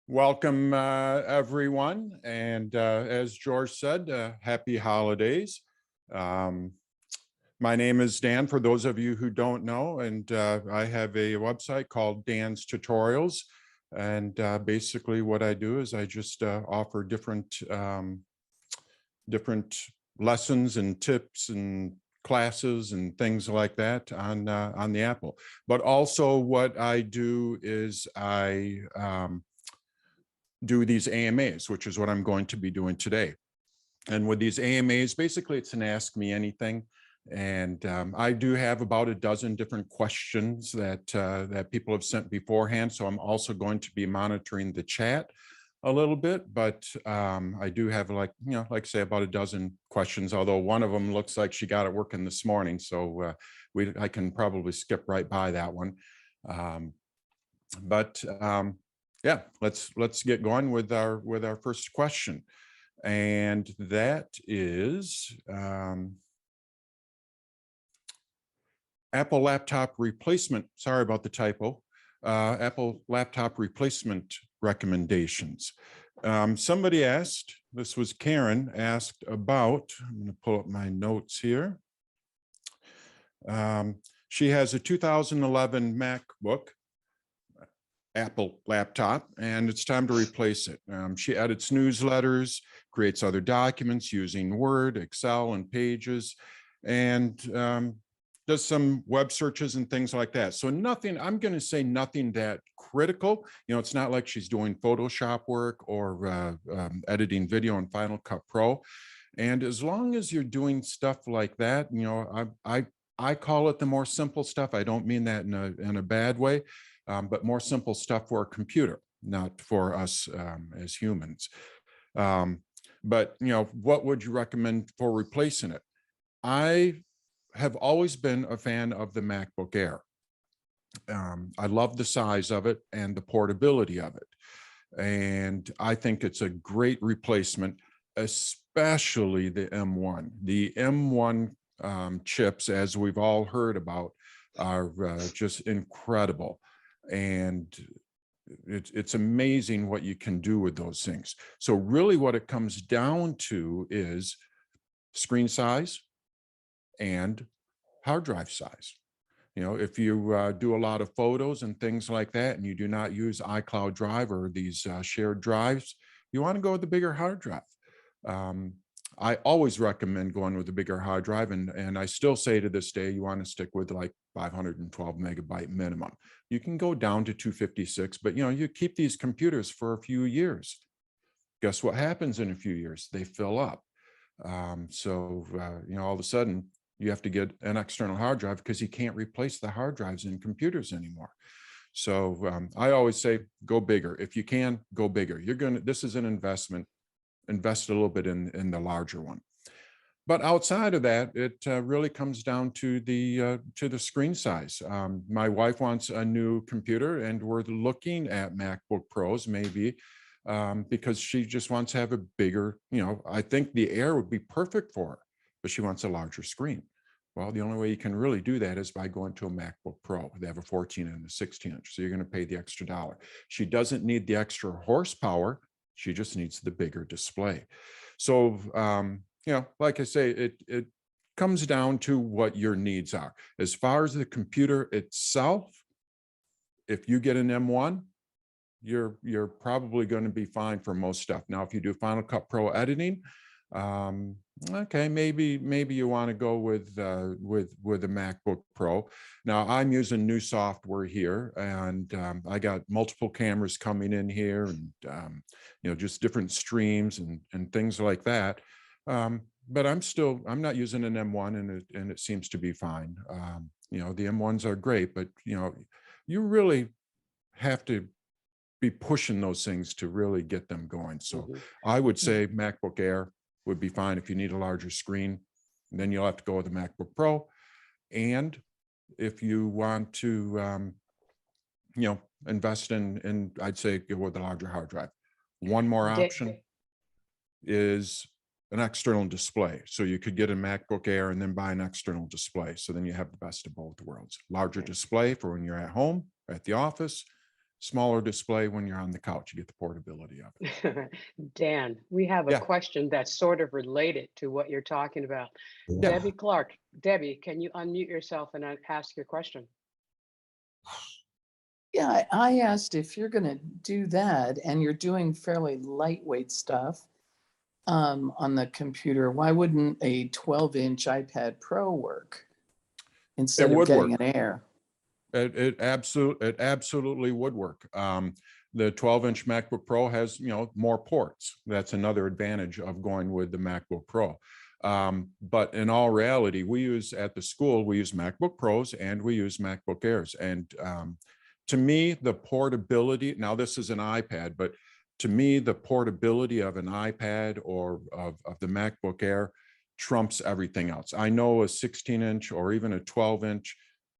Welcome, everyone. And as George said, happy holidays. My name is Dan, for those of you who don't know, and I have a website called Dan's Tutorials. And basically what I do is I just offer different lessons and tips and classes and things like that on the Apple. But also what I do is I do these AMAs, which is what I'm going to be doing today. And with these AMAs, basically it's an ask me anything. And I do have about a dozen different questions that that people have sent beforehand. So I'm also going to be monitoring the chat a little bit, but I do have like I say, about a dozen questions, although one of them looks like she got it working this morning. So I can probably skip right by that one. Yeah, let's get going with our first question, and that is Apple laptop replacement. Sorry about the typo. Apple laptop replacement recommendations. Somebody asked, this was Karen, asked about, I'm going to pull up my notes here. She has a 2011 MacBook Apple laptop, and it's time to replace it. She edits newsletters, creates other documents using Word, Excel, and Pages, and does some web searches and things like that. So nothing, I'm going to say nothing that critical. It's not like she's doing Photoshop work or editing video in Final Cut Pro. And as long as you're doing stuff like that, I call it the more simple stuff. I don't mean that in a bad way. But more simple stuff for a computer, not for us as humans. But what would you recommend for replacing it? I have always been a fan of the MacBook Air. I love the size of it and the portability of it. And I think it's a great replacement, especially the M1. The M1 chips, as we've all heard about, are just incredible. And it's amazing what you can do with those things. So really what it comes down to is screen size and hard drive size. If you do a lot of photos and things like that, and you do not use iCloud Drive or these shared drives, you want to go with the bigger hard drive. I always recommend going with a bigger hard drive, and I still say to this day, you want to stick with like 512 megabyte minimum. You can go down to 256, but you keep these computers for a few years. Guess what happens in a few years? They fill up. All of a sudden you have to get an external hard drive because you can't replace the hard drives in computers anymore. So I always say, go bigger. If you can, go bigger. This is an investment. Invest a little bit in the larger one. But outside of that, it really comes down to the screen size. My wife wants a new computer, and we're looking at MacBook Pros maybe because she just wants to have a bigger, I think the Air would be perfect for her, but she wants a larger screen. Well, the only way you can really do that is by going to a MacBook Pro. They have a 14 and a 16 inch, so you're going to pay the extra $1. She doesn't need the extra horsepower. She just needs the bigger display. So, like I say, it comes down to what your needs are. As far as the computer itself, if you get an M1, you're probably going to be fine for most stuff. Now, if you do Final Cut Pro editing, okay, maybe you want to go with a MacBook Pro. Now I'm using new software here, and I got multiple cameras coming in here, and just different streams and things like that. But I'm not using an M1, and it seems to be fine. The M1s are great, but you really have to be pushing those things to really get them going. So I would say MacBook Air would be fine if you need a larger screen. And then you'll have to go with the MacBook Pro. And if you want to, invest in, I'd say go with the larger hard drive. One more option is an external display. So you could get a MacBook Air and then buy an external display. So then you have the best of both worlds. Larger display for when you're at home, at the office, smaller display when you're on the couch. You get the portability of it. Dan, we have a Yeah. question that's sort of related to what you're talking about. Yeah. Debbie Clark. Debbie, can you unmute yourself and ask your question? Yeah, I asked if you're going to do that and you're doing fairly lightweight stuff on the computer, why wouldn't a 12-inch iPad Pro work instead of getting an Air? It absolutely would work. The 12-inch MacBook Pro has, more ports. That's another advantage of going with the MacBook Pro. But in all reality, at the school, we use MacBook Pros and we use MacBook Airs. And to me, the portability, now this is an iPad, but to me, the portability of an iPad or of the MacBook Air trumps everything else. I know a 16-inch or even a 12-inch,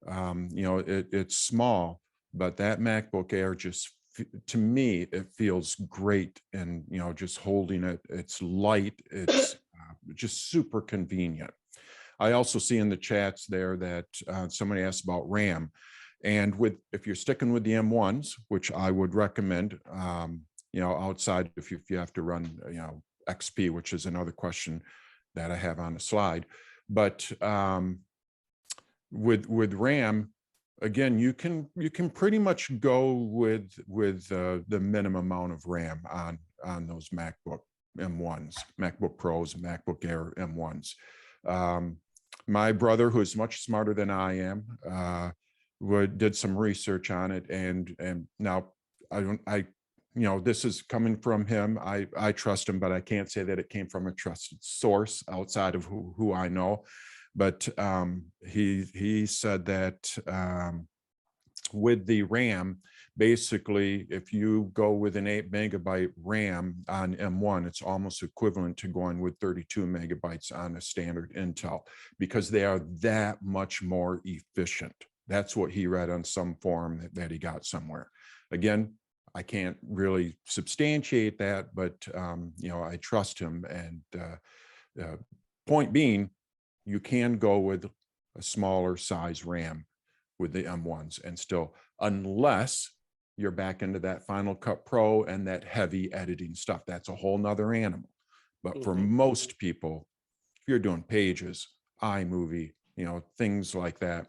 it's small, but that MacBook Air just, to me, it feels great. And, just holding it, it's light, it's just super convenient. I also see in the chats there that somebody asked about RAM. And if you're sticking with the M1s, which I would recommend, outside if you have to run, XP, which is another question that I have on the slide. But with RAM, again, you can pretty much go with the minimum amount of RAM on those MacBook M1s, MacBook Pros, MacBook Air M1s. My brother, who is much smarter than I am, did some research on it, and now this is coming from him. I trust him, but I can't say that it came from a trusted source outside of who I know. But he said that with the RAM, basically, if you go with an 8 megabyte RAM on M1, it's almost equivalent to going with 32 megabytes on a standard Intel, because they are that much more efficient. That's what he read on some forum that he got somewhere. Again, I can't really substantiate that, but I trust him. And point being, you can go with a smaller size RAM with the M1s and still, unless you're back into that Final Cut Pro and that heavy editing stuff. That's a whole nother animal. But for most people, if you're doing Pages, iMovie, things like that,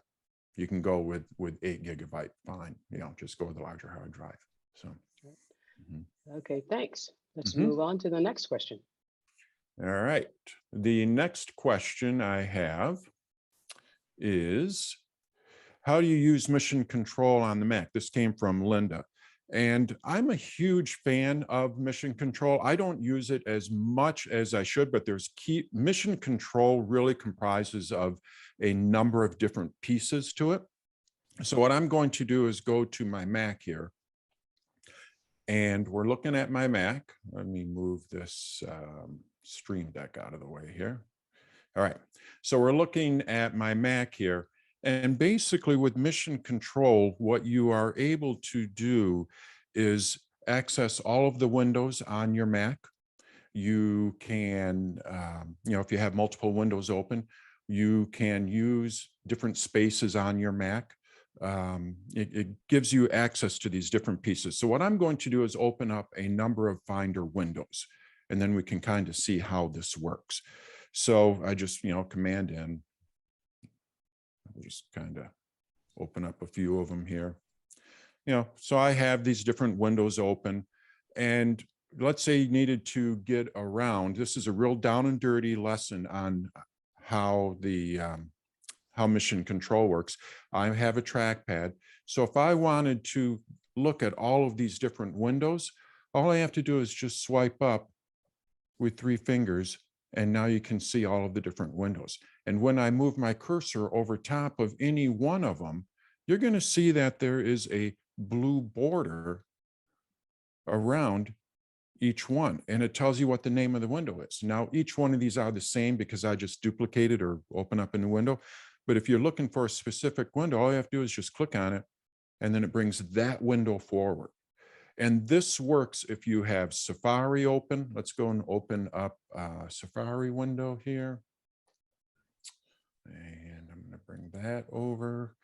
you can go with 8 gigabyte, fine. Just go with a larger hard drive. So. Okay, thanks. Let's move on to the next question. All right. The next question I have is, how do you use mission control on the Mac? This came from Linda. And I'm a huge fan of mission control. I don't use it as much as I should, but mission control really comprises of a number of different pieces to it. So what I'm going to do is go to my Mac here. And we're looking at my Mac. Let me move this Stream Deck out of the way here. All right. So we're looking at my Mac here. And basically with mission control, what you are able to do is access all of the windows on your Mac. You can, if you have multiple windows open, you can use different spaces on your Mac. It gives you access to these different pieces. So what I'm going to do is open up a number of Finder windows, and then we can kind of see how this works. So I just, Command N. I'll just kind of open up a few of them here. So I have these different windows open, and let's say you needed to get around. This is a real down and dirty lesson on how how mission control works. I have a trackpad. So if I wanted to look at all of these different windows, all I have to do is just swipe up with 3 fingers, and now you can see all of the different windows. And when I move my cursor over top of any one of them, you're going to see that there is a blue border around each one, and it tells you what the name of the window is. Now, each one of these are the same because I just duplicated or open up a new window. But if you're looking for a specific window, all you have to do is just click on it, and then it brings that window forward. And this works if you have Safari open. Let's go and open up a Safari window here. And I'm going to bring that over.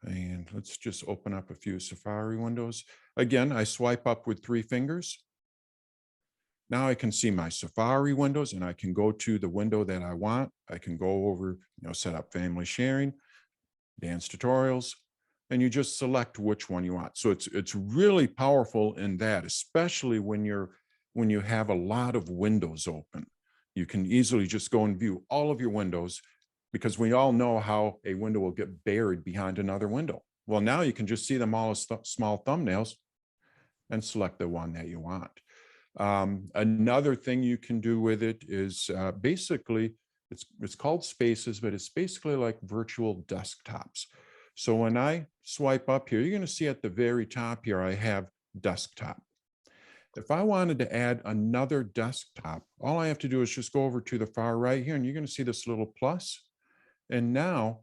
And let's just open up a few Safari windows. Again, I swipe up with 3 fingers. Now I can see my Safari windows and I can go to the window that I want. I can go over, set up family sharing, dance tutorials, and you just select which one you want. So it's really powerful in that, especially when you have a lot of windows open. You can easily just go and view all of your windows, because we all know how a window will get buried behind another window. Well, now you can just see them all as small thumbnails and select the one that you want. Another thing you can do with it is basically, it's called Spaces, but it's basically like virtual desktops. So when I swipe up here, you're going to see at the very top here, I have desktop. If I wanted to add another desktop, all I have to do is just go over to the far right here, and you're going to see this little plus. And now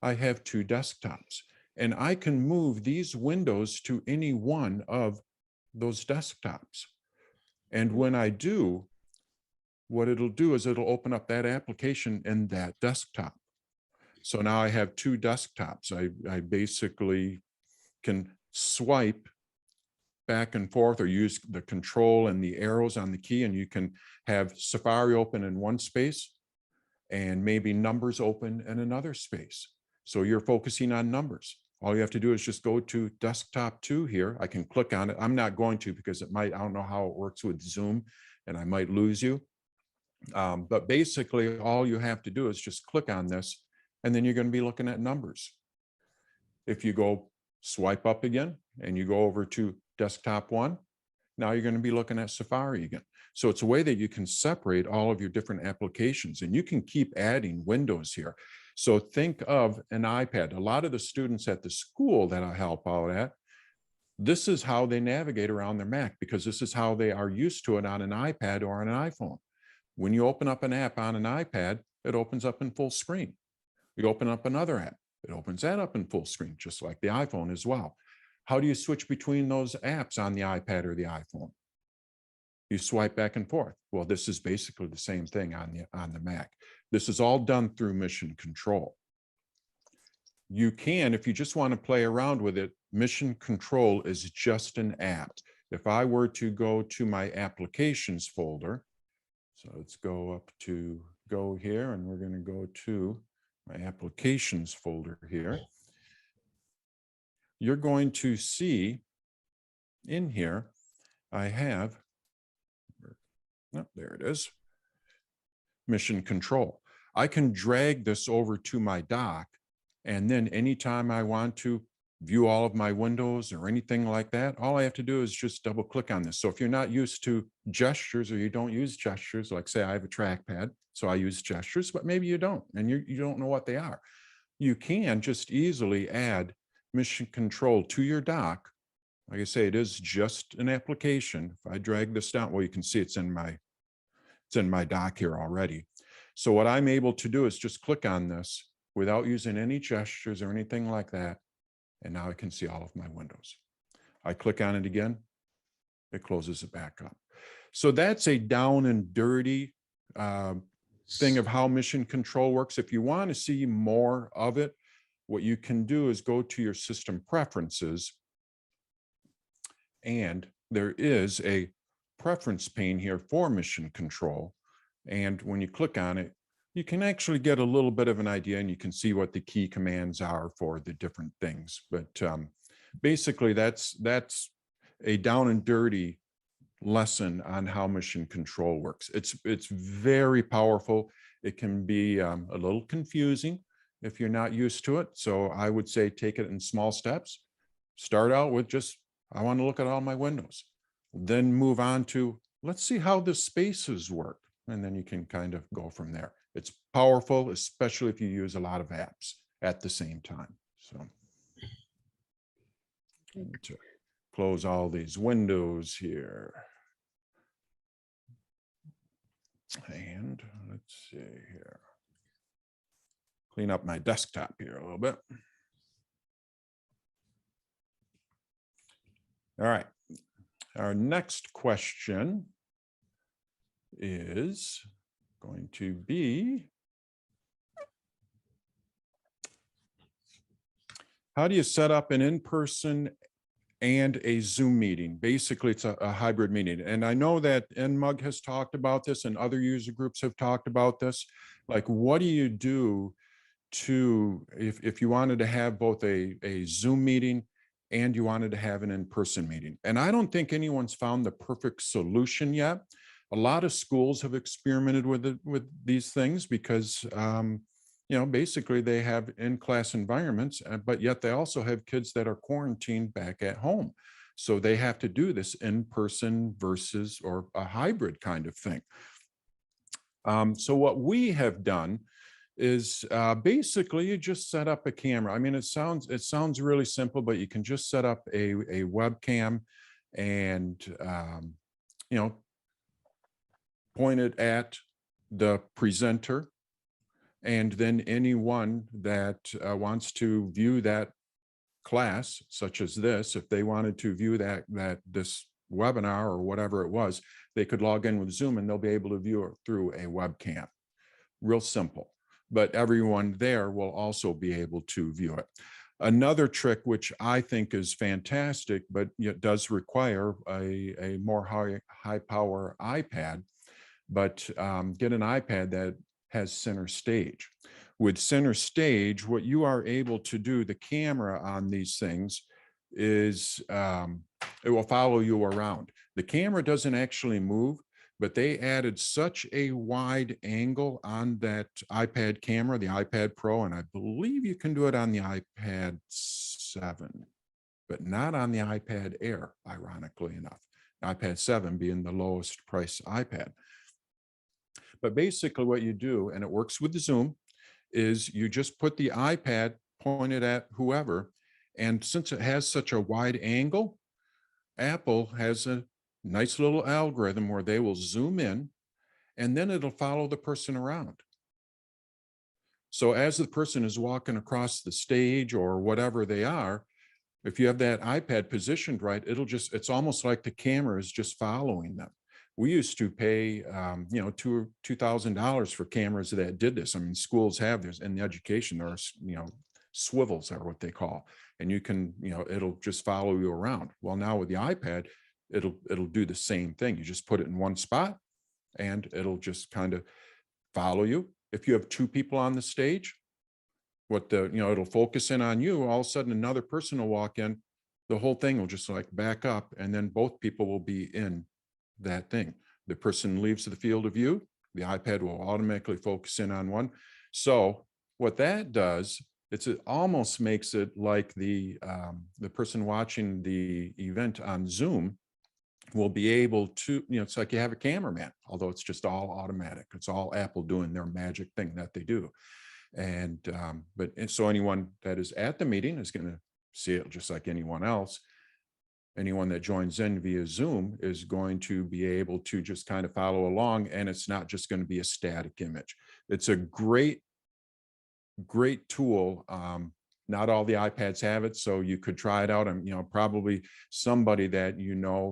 I have 2 desktops, and I can move these windows to any one of those desktops. And when I do, what it'll do is it'll open up that application in that desktop. So now I have 2 desktops. I basically can swipe back and forth or use the control and the arrows on the key, and you can have Safari open in one space and maybe numbers open in another space. So you're focusing on numbers. All you have to do is just go to desktop 2 here. I can click on it. I'm not going to, because I don't know how it works with Zoom and I might lose you. But basically all you have to do is just click on this, and then you're going to be looking at numbers. If you go swipe up again and you go over to desktop 1, now you're going to be looking at Safari again. So it's a way that you can separate all of your different applications, and you can keep adding windows here. So think of an iPad. A lot of the students at the school that I help out at, this is how they navigate around their Mac, because this is how they are used to it on an iPad or on an iPhone. When you open up an app on an iPad, it opens up in full screen. You open up another app, it opens that up in full screen, just like the iPhone as well. How do you switch between those apps on the iPad or the iPhone? You swipe back and forth. Well, this is basically the same thing on the Mac. This is all done through Mission Control. You can, if you just want to play around with it, Mission Control is just an app. If I were to go to my applications folder, so let's go here, and we're going to go to my applications folder here. You're going to see in here, I have, oh, there it is, Mission Control. I can drag this over to my dock, and then anytime I want to view all of my windows or anything like that, all I have to do is just double click on this. So if you're not used to gestures, or you don't use gestures, like say I have a trackpad, so I use gestures, but maybe you don't, and you don't know what they are. You can just easily add Mission Control to your dock. Like I say, it is just an application. If I drag this down, well, you can see it's in my dock here already. So what I'm able to do is just click on this without using any gestures or anything like that. And now I can see all of my windows. I click on it again, it closes it back up. So that's a down and dirty thing of how Mission Control works. If you want to see more of it, what you can do is go to your system preferences, and there is a preference pane here for Mission Control. And when you click on it, you can actually get a little bit of an idea, and you can see what the key commands are for the different things. But basically, that's a down and dirty lesson on how Mission Control works. It's very powerful. It can be a little confusing if you're not used to it. So I would say take it in small steps. Start out with just, I want to look at all my windows. Then move on to, let's see how the spaces work. And then you can kind of go from there. It's powerful, especially if you use a lot of apps at the same time. So to close all these windows here. And let's see here. Clean up my desktop here a little bit. All right. Our next question is going to be, how do you set up an in-person and a Zoom meeting? Basically, it's a hybrid meeting. And I know that NMUG has talked about this and other user groups have talked about this. Like, what do you do to, if you wanted to have both a Zoom meeting and you wanted to have an in-person meeting? And I don't think anyone's found the perfect solution yet. A lot of schools have experimented with these things because, basically they have in-class environments, but yet they also have kids that are quarantined back at home. So they have to do this in-person versus or a hybrid kind of thing. So what we have done is basically you just set up a camera. I mean, it sounds really simple, but you can just set up a webcam and, point it at the presenter. And then anyone that wants to view that class, such as this, if they wanted to view this webinar or whatever it was, they could log in with Zoom and they'll be able to view it through a webcam. Real simple, but everyone there will also be able to view it. Another trick, which I think is fantastic, but it does require a more high power iPad, but get an iPad that has center stage. With center stage, what you are able to do, the camera on these things is it will follow you around. The camera doesn't actually move, but they added such a wide angle on that iPad camera, the iPad Pro, and I believe you can do it on the iPad 7, but not on the iPad Air, ironically enough. iPad 7 being the lowest price iPad. But basically what you do, and it works with Zoom, is you just put the iPad pointed at whoever. And since it has such a wide angle, Apple has a nice little algorithm where they will zoom in and then it'll follow the person around. So as the person is walking across the stage or whatever they are, if you have that iPad positioned right, it's almost like the camera is just following them. We used to pay, $2,000 for cameras that did this. I mean, schools have this in the education. There are, swivels are what they call, and you can, it'll just follow you around. Well, now with the iPad, it'll do the same thing. You just put it in one spot, and it'll just kind of follow you. If you have two people on the stage, it'll focus in on you. All of a sudden, another person will walk in. The whole thing will just like back up, and then both people will be in that thing. The person leaves the field of view, the iPad will automatically focus in on one. So what that does, it almost makes it like the person watching the event on Zoom will be able to, it's like you have a cameraman, although it's just all automatic. It's all Apple doing their magic thing that they do. And so anyone that is at the meeting is going to see it just like anyone else. Anyone that joins in via Zoom is going to be able to just kind of follow along, and it's not just going to be a static image. It's a great tool. Not all the iPads have it, so you could try it out. And probably somebody that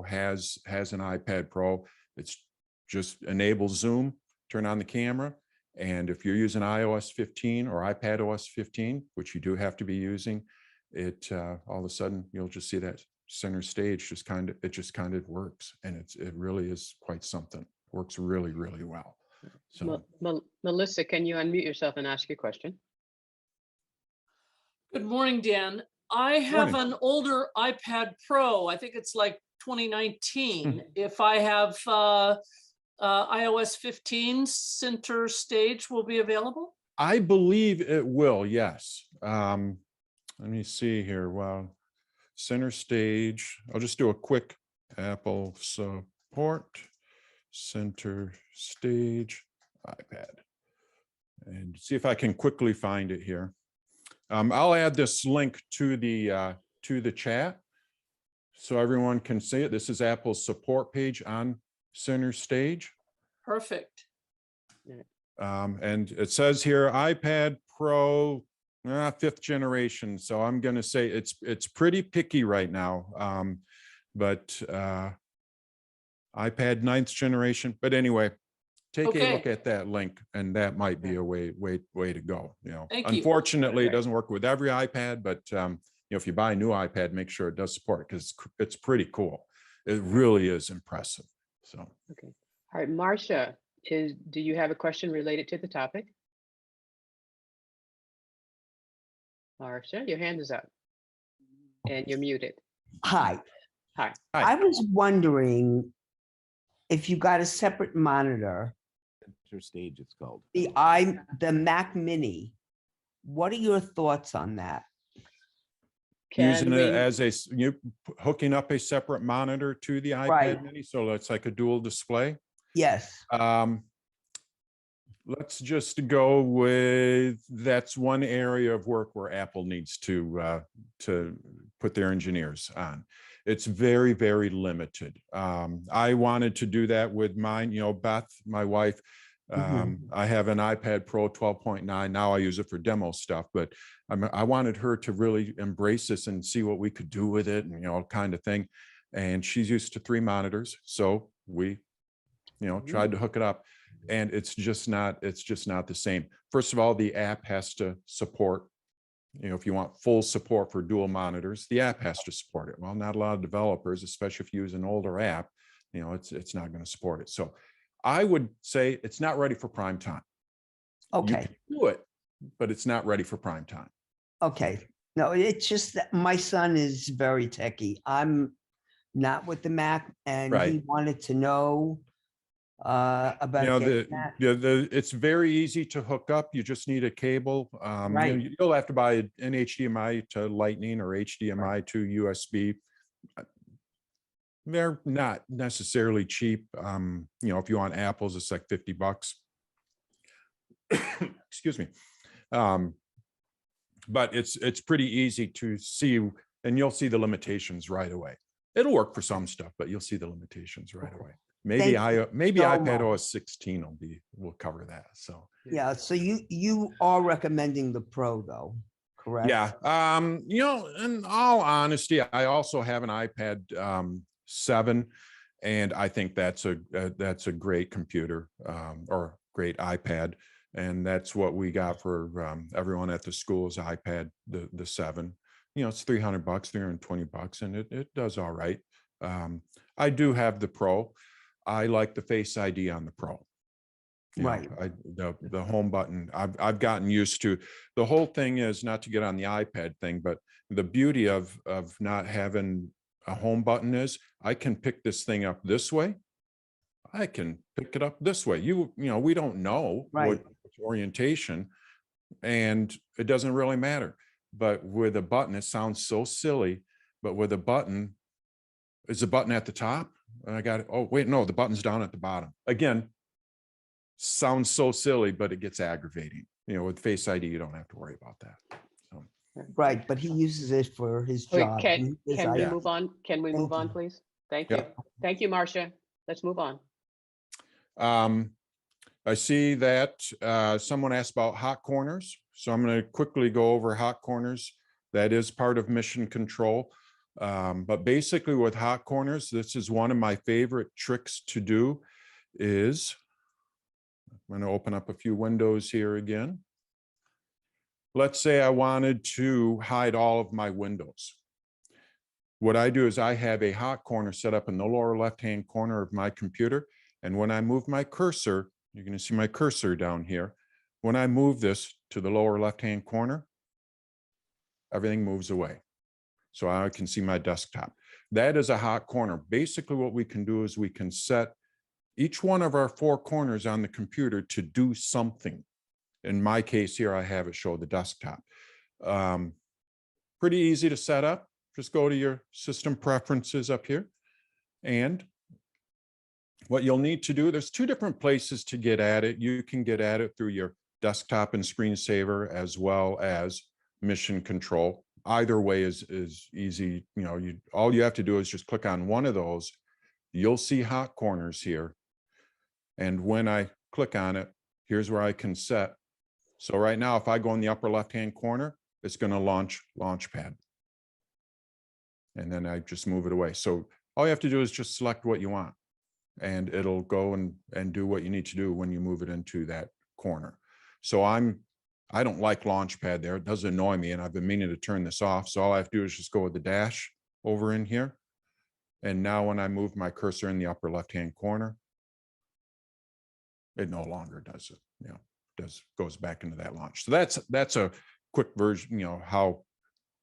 has an iPad Pro. It's just enable Zoom, turn on the camera, and if you're using iOS 15 or iPad OS 15, which you do have to be using, it all of a sudden you'll just see that center stage just kind of works, and it really is quite something. Works really, really well. So Melissa, can you unmute yourself and ask your question? Good morning, Dan. I have an older iPad Pro. I think it's like 2019. If I have iOS 15, center stage will be available? I believe it will, yes. Let me see here. Well, center stage, I'll just do a quick Apple support, center stage, iPad, and see if I can quickly find it here. I'll add this link to the chat so everyone can see it. This is Apple's support page on center stage. Perfect. And it says here iPad Pro 5th generation. So I'm going to say it's pretty picky right now. But iPad 9th generation. But anyway, take a look at that link, and that might be a way to go. Thank you. Unfortunately, it doesn't work with every iPad, but if you buy a new iPad, make sure it does support it, because it's pretty cool. It really is impressive. So. Okay. All right, Marcia, do you have a question related to the topic? Marcia, your hand is up and you're muted. Hi. Hi. Hi. I was wondering if you got a separate monitor, Stage it's called. the Mac Mini. What are your thoughts on that? Using Can it we- as hooking up a separate monitor to the iPad Right. mini, so it's like a dual display. Yes. Let's just go with, that's one area of work where Apple needs to put their engineers on. It's very, very limited. I wanted to do that with mine, Beth, my wife. I have an iPad Pro 12.9. Now I use it for demo stuff, but I wanted her to really embrace this and see what we could do with it, and kind of thing. And she's used to 3 monitors, so we, tried to hook it up, and it's just not the same. First of all, the app has to support, if you want full support for dual monitors, the app has to support it. Well, not a lot of developers, especially if you use an older app, it's not going to support it. So I would say it's not ready for prime time. You Okay. can do it, but it's not ready for prime time. Okay. No, it's just that my son is very techie. I'm not with the Mac, and he Right. wanted to know about getting that. It's very easy to hook up. You just need a cable. Right. You'll have to buy an HDMI to Lightning or HDMI to USB. They're not necessarily cheap. If you want Apples, it's like $50. Excuse me. But it's pretty easy to see, and you'll see the limitations right away. It'll work for some stuff, but you'll see the limitations right away. Maybe Thank you so iPad much. OS 16 will cover that. So Yeah. So you are recommending the Pro though, correct? yeah. In all honesty, I also have an iPad 7, and I think that's a great computer, or great iPad. And that's what we got for everyone at the school's iPad, the 7. It's $300, $320, and it does all right. I do have the Pro. I like the Face ID on the Pro. Right. The home button, I've gotten used to. The whole thing is, not to get on the iPad thing, but the beauty of not having a home button is I can pick this thing up this way. I can pick it up this way. We don't know Right. what orientation, and it doesn't really matter. But with a button, it sounds so silly, but with a button, is the button at the top? And I got it. Oh, wait, no, the button's down at the bottom. Again, sounds so silly, but it gets aggravating. With Face ID, you don't have to worry about that. So, Right. But he uses it for his Wait, job. can His we ID. move on? Can we move on, you. please? Thank you. Yep. Thank you, Marcia. Let's move on. I see that someone asked about hot corners. So I'm going to quickly go over hot corners. That is part of mission control. But basically with hot corners, this is one of my favorite tricks to do is, I'm going to open up a few windows here again. Let's say I wanted to hide all of my windows. What I do is I have a hot corner set up in the lower left-hand corner of my computer. And when I move my cursor, you're going to see my cursor down here. When I move this to the lower left-hand corner, everything moves away. So I can see my desktop. That is a hot corner. Basically, what we can do is we can set each one of our 4 corners on the computer to do something. In my case here, I have it show the desktop. Pretty easy to set up. Just go to your system preferences up here. And what you'll need to do, there's 2 different places to get at it. You can get at it through your desktop and screensaver, as well as mission control. Either way is easy. All you have to do is just click on one of those. You'll see hot corners here. And when I click on it, here's where I can set. So right now, if I go in the upper left-hand corner, it's going to launch Launchpad. And then I just move it away. So all you have to do is just select what you want, and it'll go and do what you need to do when you move it into that corner. So I'm I don't like Launchpad there. It does annoy me, and I've been meaning to turn this off. So all I have to do is just go with the dash over in here. And now when I move my cursor in the upper left-hand corner, it no longer does it, goes back into that launch. So that's a quick version, how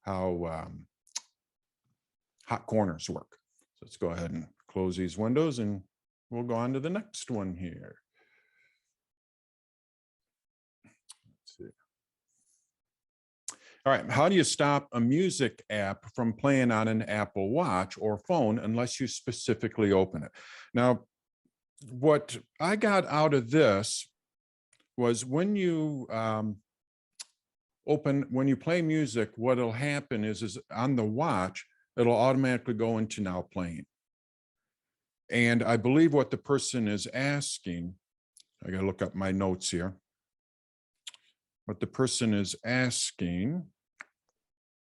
hot corners work. So let's go ahead and close these windows and we'll go on to the next one here. Let's see. All right, how do you stop a music app from playing on an Apple Watch or phone unless you specifically open it? Now, what I got out of this was when you when you play music, what'll happen is on the watch, it'll automatically go into now playing. And I believe what the person is asking, I gotta look up my notes here. What the person is asking,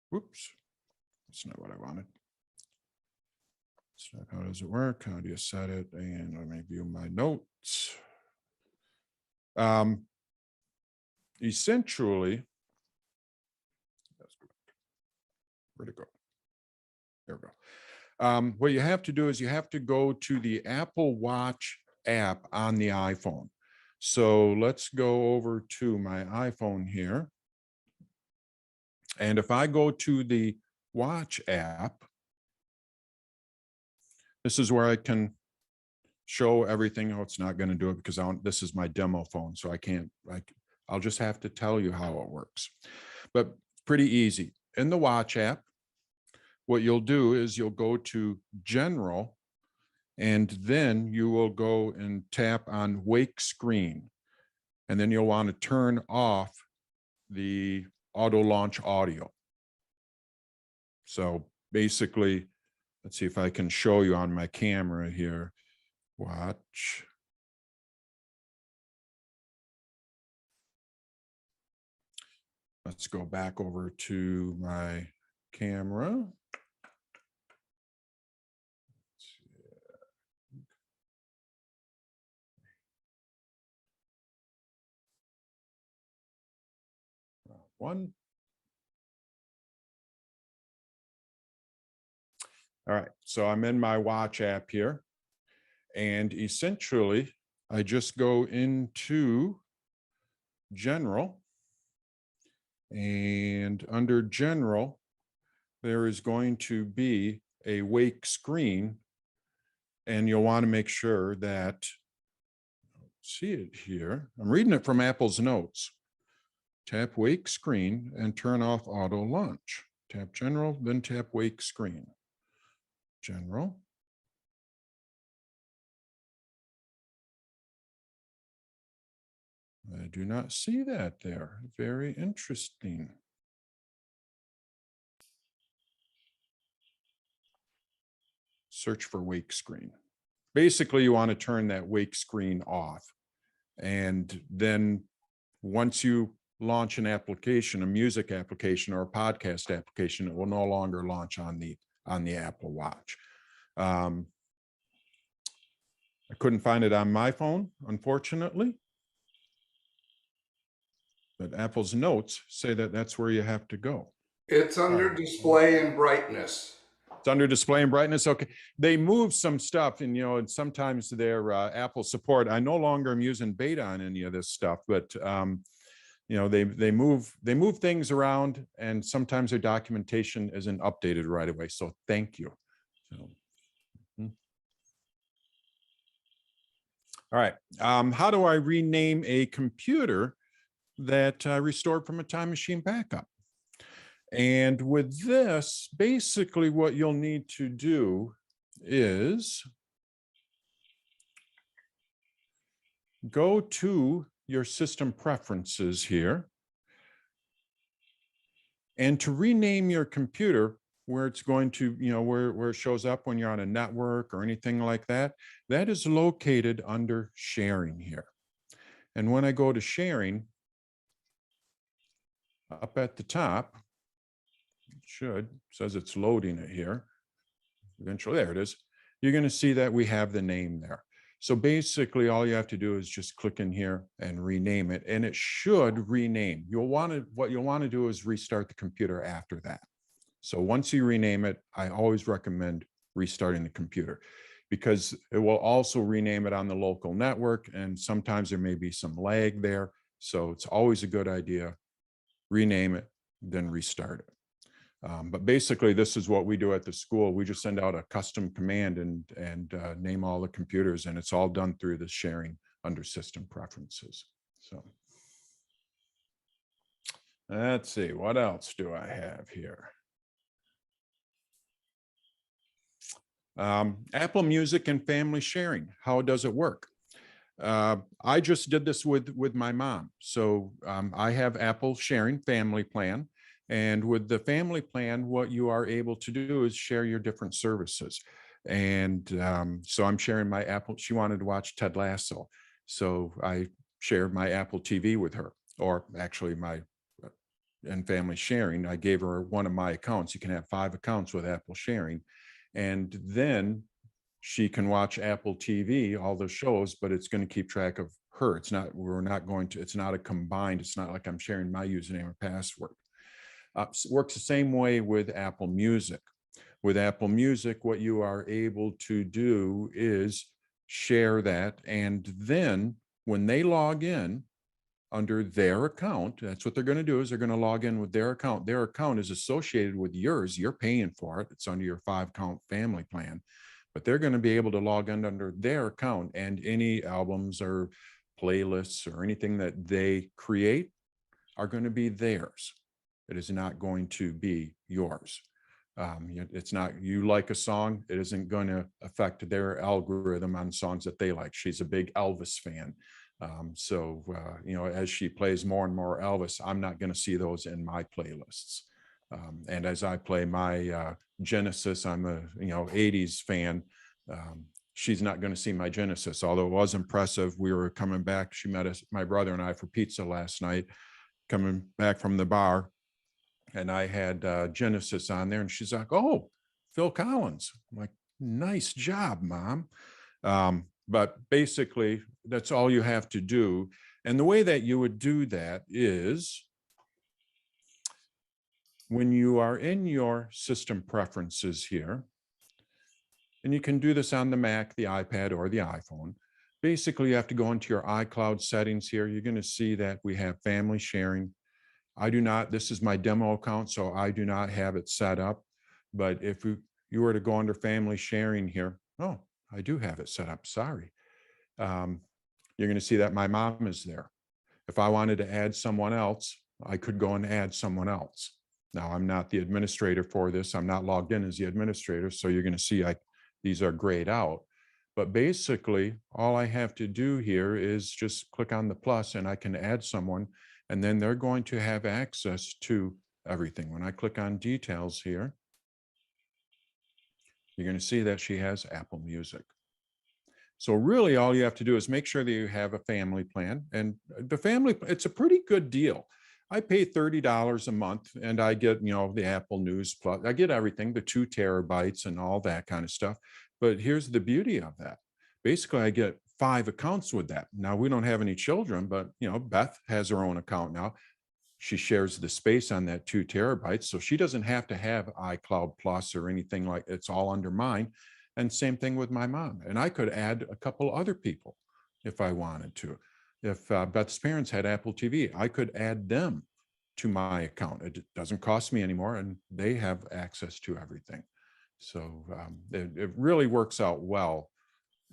whoops, that's not what I wanted. So how does it work? How do you set it? And let me view my notes. Essentially, where'd it go? There we go. What you have to do is you have to go to the Apple Watch app on the iPhone. So let's go over to my iPhone here. And if I go to the Watch app, this is where I can show everything. Oh, it's not going to do it because this is my demo phone. So I can't, I'll just have to tell you how it works. But pretty easy. In the Watch app, what you'll do is you'll go to General, and then you will go and tap on Wake Screen. And then you'll want to turn off the auto launch audio. So basically, let's see if I can show you on my camera here. Watch. Let's go back over to my camera. One. All right, so I'm in my Watch app here, and essentially I just go into General, and under General, there is going to be a Wake Screen, and you'll want to make sure that, see it here, I'm reading it from Apple's notes. Tap Wake Screen and turn off auto launch. Tap General, then tap Wake Screen. General. I do not see that there. Very interesting. Search for Wake Screen. Basically, you want to turn that Wake Screen off. And then once you launch an application, a music application or a podcast application, it will no longer launch on the Apple Watch. I couldn't find it on my phone, unfortunately. But Apple's notes say that that's where you have to go. It's under display and brightness. It's under display and brightness. Okay. They move some stuff, and and sometimes their Apple support. I no longer am using beta on any of this stuff, but they move things around, and sometimes their documentation isn't updated right away. So thank you. So, all right. How do I rename a computer that I restored from a time machine backup? And with this, basically what you'll need to do is go to your system preferences here. And to rename your computer, where it's going to, where it shows up when you're on a network or anything like that, that is located under sharing here. And when I go to sharing, up at the top, says it's loading it here. Eventually, there it is. You're going to see that we have the name there. So basically, all you have to do is just click in here and rename it, and it should rename. What you'll want to do is restart the computer after that. So once you rename it, I always recommend restarting the computer, because it will also rename it on the local network, and sometimes there may be some lag there. So it's always a good idea, rename it, then restart it. But basically, this is what we do at the school. We just send out a custom command and name all the computers, and it's all done through the sharing under system preferences. So let's see, what else do I have here? Apple Music and family sharing. How does it work? I just did this with my mom. So I have Apple Sharing Family Plan. And with the family plan, what you are able to do is share your different services. And so I'm sharing my Apple. She wanted to watch Ted Lasso. So I shared my Apple TV with her, or actually in family sharing, I gave her one of my accounts. You can have 5 accounts with Apple Sharing. And then she can watch Apple TV, all the shows, but it's going to keep track of her. It's not a combined, it's not like I'm sharing my username or password. Works the same way with Apple Music. With Apple Music, what you are able to do is share that. And then when they log in under their account, that's what they're going to do, is they're going to log in with their account. Their account is associated with yours. You're paying for it. It's under your 5-account family plan. But they're going to be able to log in under their account, and any albums or playlists or anything that they create are going to be theirs. It is not going to be yours. It's not, you like a song, it isn't going to affect their algorithm on songs that they like. She's a big Elvis fan. So as she plays more and more Elvis, I'm not going to see those in my playlists. And as I play my Genesis, I'm a 80s fan. She's not going to see my Genesis, although it was impressive. We were coming back. She met us, my brother and I, for pizza last night, coming back from the bar. And I had Genesis on there, and she's like, "Oh, Phil Collins." I'm like, "Nice job, Mom." But basically, that's all you have to do. And the way that you would do that is when you are in your system preferences here, and you can do this on the Mac, the iPad, or the iPhone. Basically, you have to go into your iCloud settings here. You're going to see that we have family sharing. I do not, this is my demo account, so I do not have it set up. But if you were to go under family sharing here, oh, I do have it set up, sorry. You're going to see that my mom is there. If I wanted to add someone else, I could go and add someone else. Now, I'm not the administrator for this. I'm not logged in as the administrator, so you're going to see these are grayed out. But basically, all I have to do here is just click on the plus, and I can add someone, and then they're going to have access to everything. When I click on details here, you're going to see that she has Apple Music. So really all you have to do is make sure that you have a family plan, and the family, it's a pretty good deal. I pay $30 a month, and I get, the Apple News Plus, I get everything, the 2 terabytes and all that kind of stuff. But here's the beauty of that. Basically, I get 5 accounts with that. Now, we don't have any children, but Beth has her own account now. She shares the space on that 2 terabytes. So she doesn't have to have iCloud Plus or anything like, it's all under mine. And same thing with my mom. And I could add a couple other people if I wanted to. If Beth's parents had Apple TV, I could add them to my account. It doesn't cost me anymore, and they have access to everything. So it really works out well.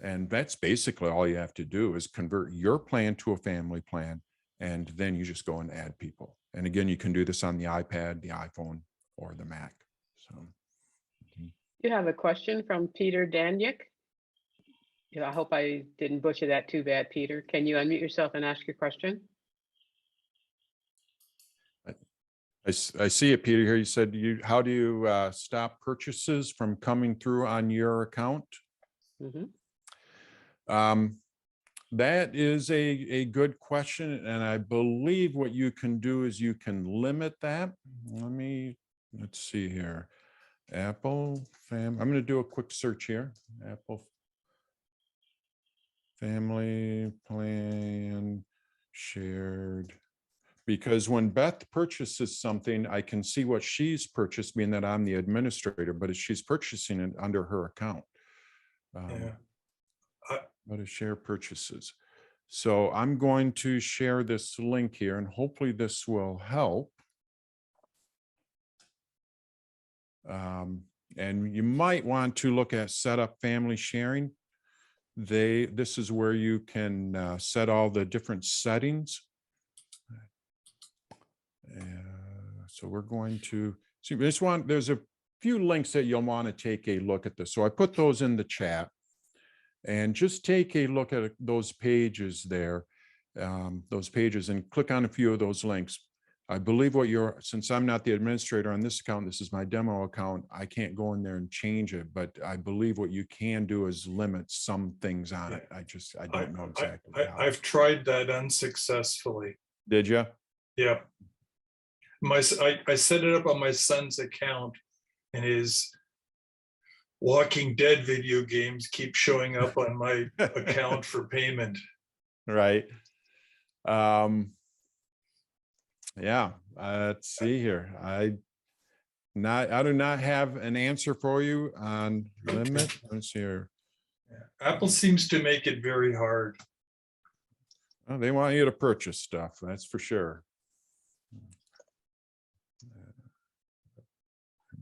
And that's basically all you have to do is convert your plan to a family plan, and then you just go and add people. And again, you can do this on the iPad, the iPhone, or the Mac. So. You have a question from Peter Danyik. I hope I didn't butcher that too bad, Peter. Can you unmute yourself and ask your question? I see it, Peter, here. You said, how do you stop purchases from coming through on your account? Mm-hmm. That is a good question. And I believe what you can do is you can limit that. Let's see here. Apple fam. I'm going to do a quick search here. Apple. Family plan shared. Because when Beth purchases something, I can see what she's purchased, being that I'm the administrator, but if she's purchasing it under her account. But to share purchases. So I'm going to share this link here and hopefully this will help. And you might want to look at setup family sharing. This is where you can set all the different settings. So we're going to see this one. There's a few links that you'll want to take a look at this. So I put those in the chat. And just take a look at those pages there, those pages, and click on a few of those links. I believe since I'm not the administrator on this account, this is my demo account, I can't go in there and change it, but I believe what you can do is limit some things on it. I don't know exactly. I've tried that unsuccessfully. Did you? Yeah. I set it up on my son's account, and his Walking Dead video games keep showing up on my account for payment. Right. Yeah, let's see here. I do not have an answer for you on limit. Let's see here. Apple seems to make it very hard. Well, they want you to purchase stuff, that's for sure.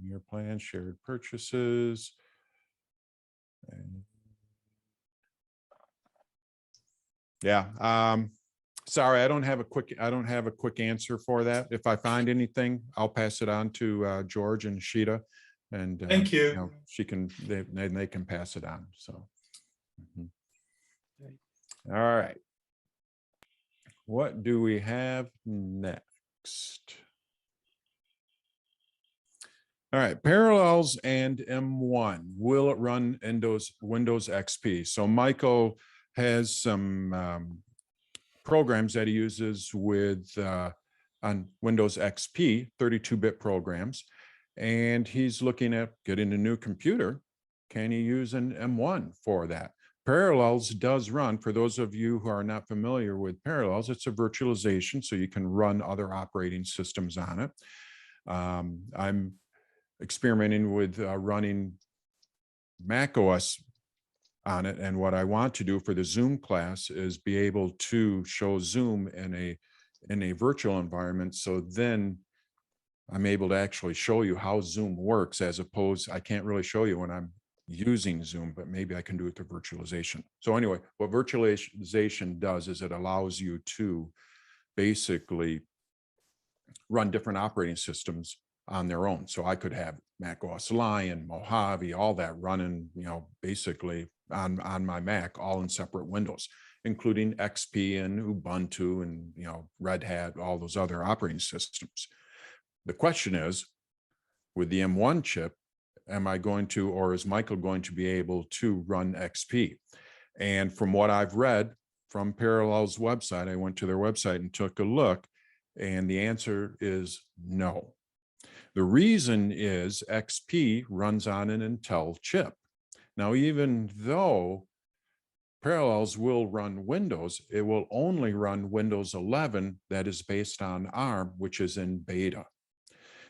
Your plan, shared purchases. Yeah, sorry, I don't have a quick answer for that. If I find anything, I'll pass it on to George and Sheeta, and thank you. They can pass it on. So, all right. What do we have next? All right, Parallels and M1. Will it run Windows XP? So Michael has some programs that he uses with on Windows XP, 32-bit programs, and he's looking at getting a new computer. Can he use an M1 for that? Parallels does run, for those of you who are not familiar with Parallels, it's a virtualization, so you can run other operating systems on it. I'm experimenting with running Mac OS on it, and what I want to do for the Zoom class is be able to show Zoom in a virtual environment, so then I'm able to actually show you how Zoom works, as opposed, I can't really show you when I'm using Zoom, but maybe I can do it through virtualization. So anyway, what virtualization does is it allows you to basically run different operating systems on their own. So I could have Mac OS Lion, Mojave, all that running, basically on my Mac, all in separate windows, including XP and Ubuntu and, Red Hat, all those other operating systems. The question is, with the M1 chip, am I going to, or is Michael going to be able to run XP? And from what I've read from Parallels website, I went to their website and took a look, and the answer is no. The reason is XP runs on an Intel chip. Now, even though Parallels will run Windows, it will only run Windows 11 that is based on ARM, which is in beta.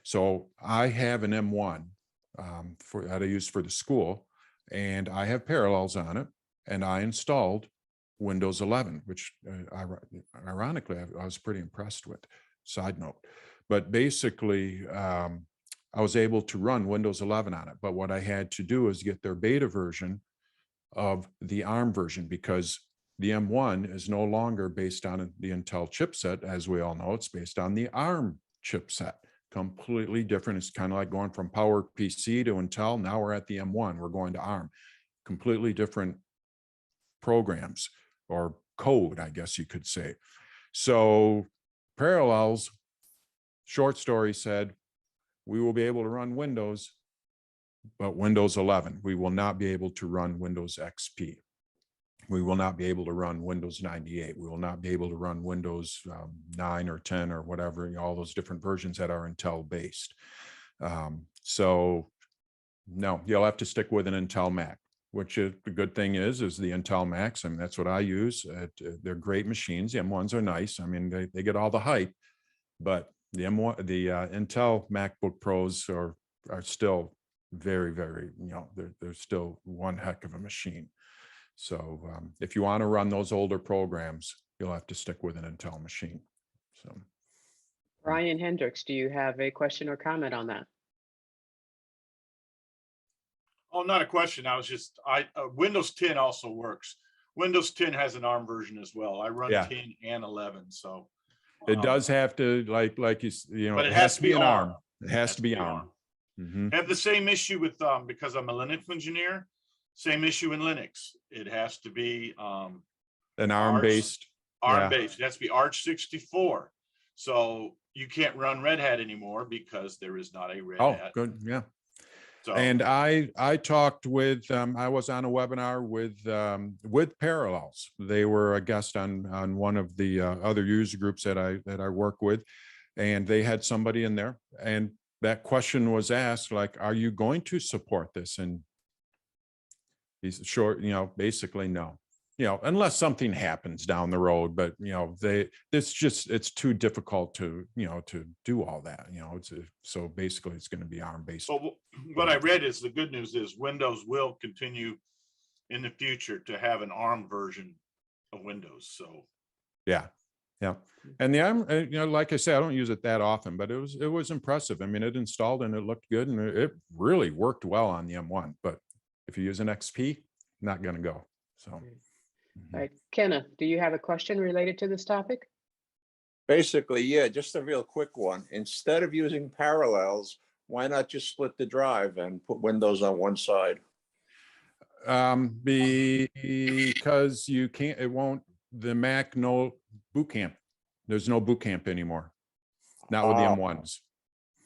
So I have an M1 that I use for the school, and I have Parallels on it, and I installed Windows 11, which ironically I was pretty impressed with. Side note. But basically, I was able to run Windows 11 on it. But what I had to do is get their beta version of the ARM version, because the M1 is no longer based on the Intel chipset. As we all know, it's based on the ARM chipset. Completely different. It's kind of like going from PowerPC to Intel. Now we're at the M1. We're going to ARM. Completely different programs, or code, I guess you could say. So Parallels, short story, said, we will be able to run Windows, but Windows 11. We will not be able to run Windows XP. We will not be able to run Windows 98. We will not be able to run Windows 9 or 10 or whatever, all those different versions that are Intel based. So no, you'll have to stick with an Intel Mac. which is the good thing is the Intel Macs. I mean, that's what I use. They're great machines. The M1s are nice. I mean, they get all the hype, but the M1, the Intel MacBook Pros are still very, very, they're still one heck of a machine. So if you want to run those older programs, you'll have to stick with an Intel machine. So, Brian Hendricks, do you have a question or comment on that? Oh, not a question. I was just, Windows 10 also works. Windows 10 has an ARM version as well. I run Yeah. 10 and 11, so. it does have to, like But it has to be an ARM. ARM. It has to be ARM. I have the same issue with, because I'm a Linux engineer, same issue in Linux. It has to be An ARM-based. ARM-based. It has to be Arch 64. So you can't run Red Hat anymore because there is not a Red Oh, Hat. good. Yeah. So, And I talked with, I was on a webinar with Parallels. They were a guest on one of the other user groups that I work with, and they had somebody in there, and that question was asked, like, are you going to support this? And he's short, basically no, unless something happens down the road, but it's too difficult to do all that, so basically it's going to be ARM based. but what I read is the good news is Windows will continue in the future to have an ARM version of Windows. So Yeah. And the ARM, like I say, I don't use it that often, but it was impressive. I mean, it installed and it looked good, and it really worked well on the M1. But if you use an XP, not going to go. So. All right, Kenna, do you have a question related to this topic? Basically, yeah, just a real quick one. Instead of using Parallels, why not just split the drive and put Windows on one side? Because you can't, the Mac, no boot camp. There's no boot camp anymore. Not with the M1s.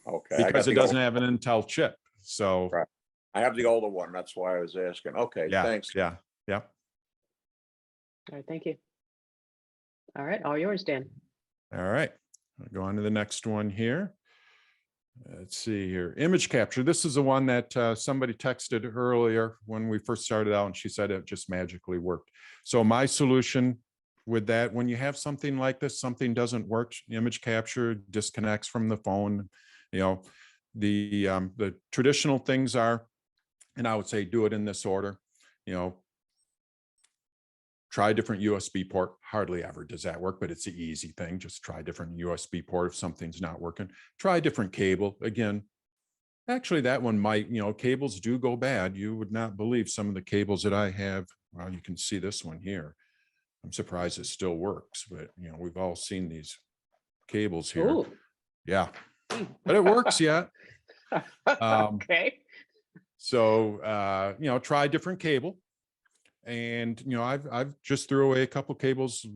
Okay. Because it doesn't have an Intel chip. So. Right. I have the older one. That's why I was asking. Okay, Yeah. thanks. Yeah. All right, thank you. All right, all yours, Dan. All right, I'll go on to the next one here. Let's see here. Image capture. This is the one that somebody texted earlier when we first started out, and she said it just magically worked. So my solution with that, when you have something like this, something doesn't work, image capture disconnects from the phone. The traditional things are, and I would say do it in this order. Try a different USB port. Hardly ever does that work, but it's an easy thing. Just try a different USB port if something's not working. Try a different cable. Again, actually that one might, cables do go bad. You would not believe some of the cables that I have. Well, you can see this one here. I'm surprised it still works, but we've all seen these cables here. Ooh. Yeah, but it works yet. Okay. So, try a different cable. And, I've just threw away a couple cables,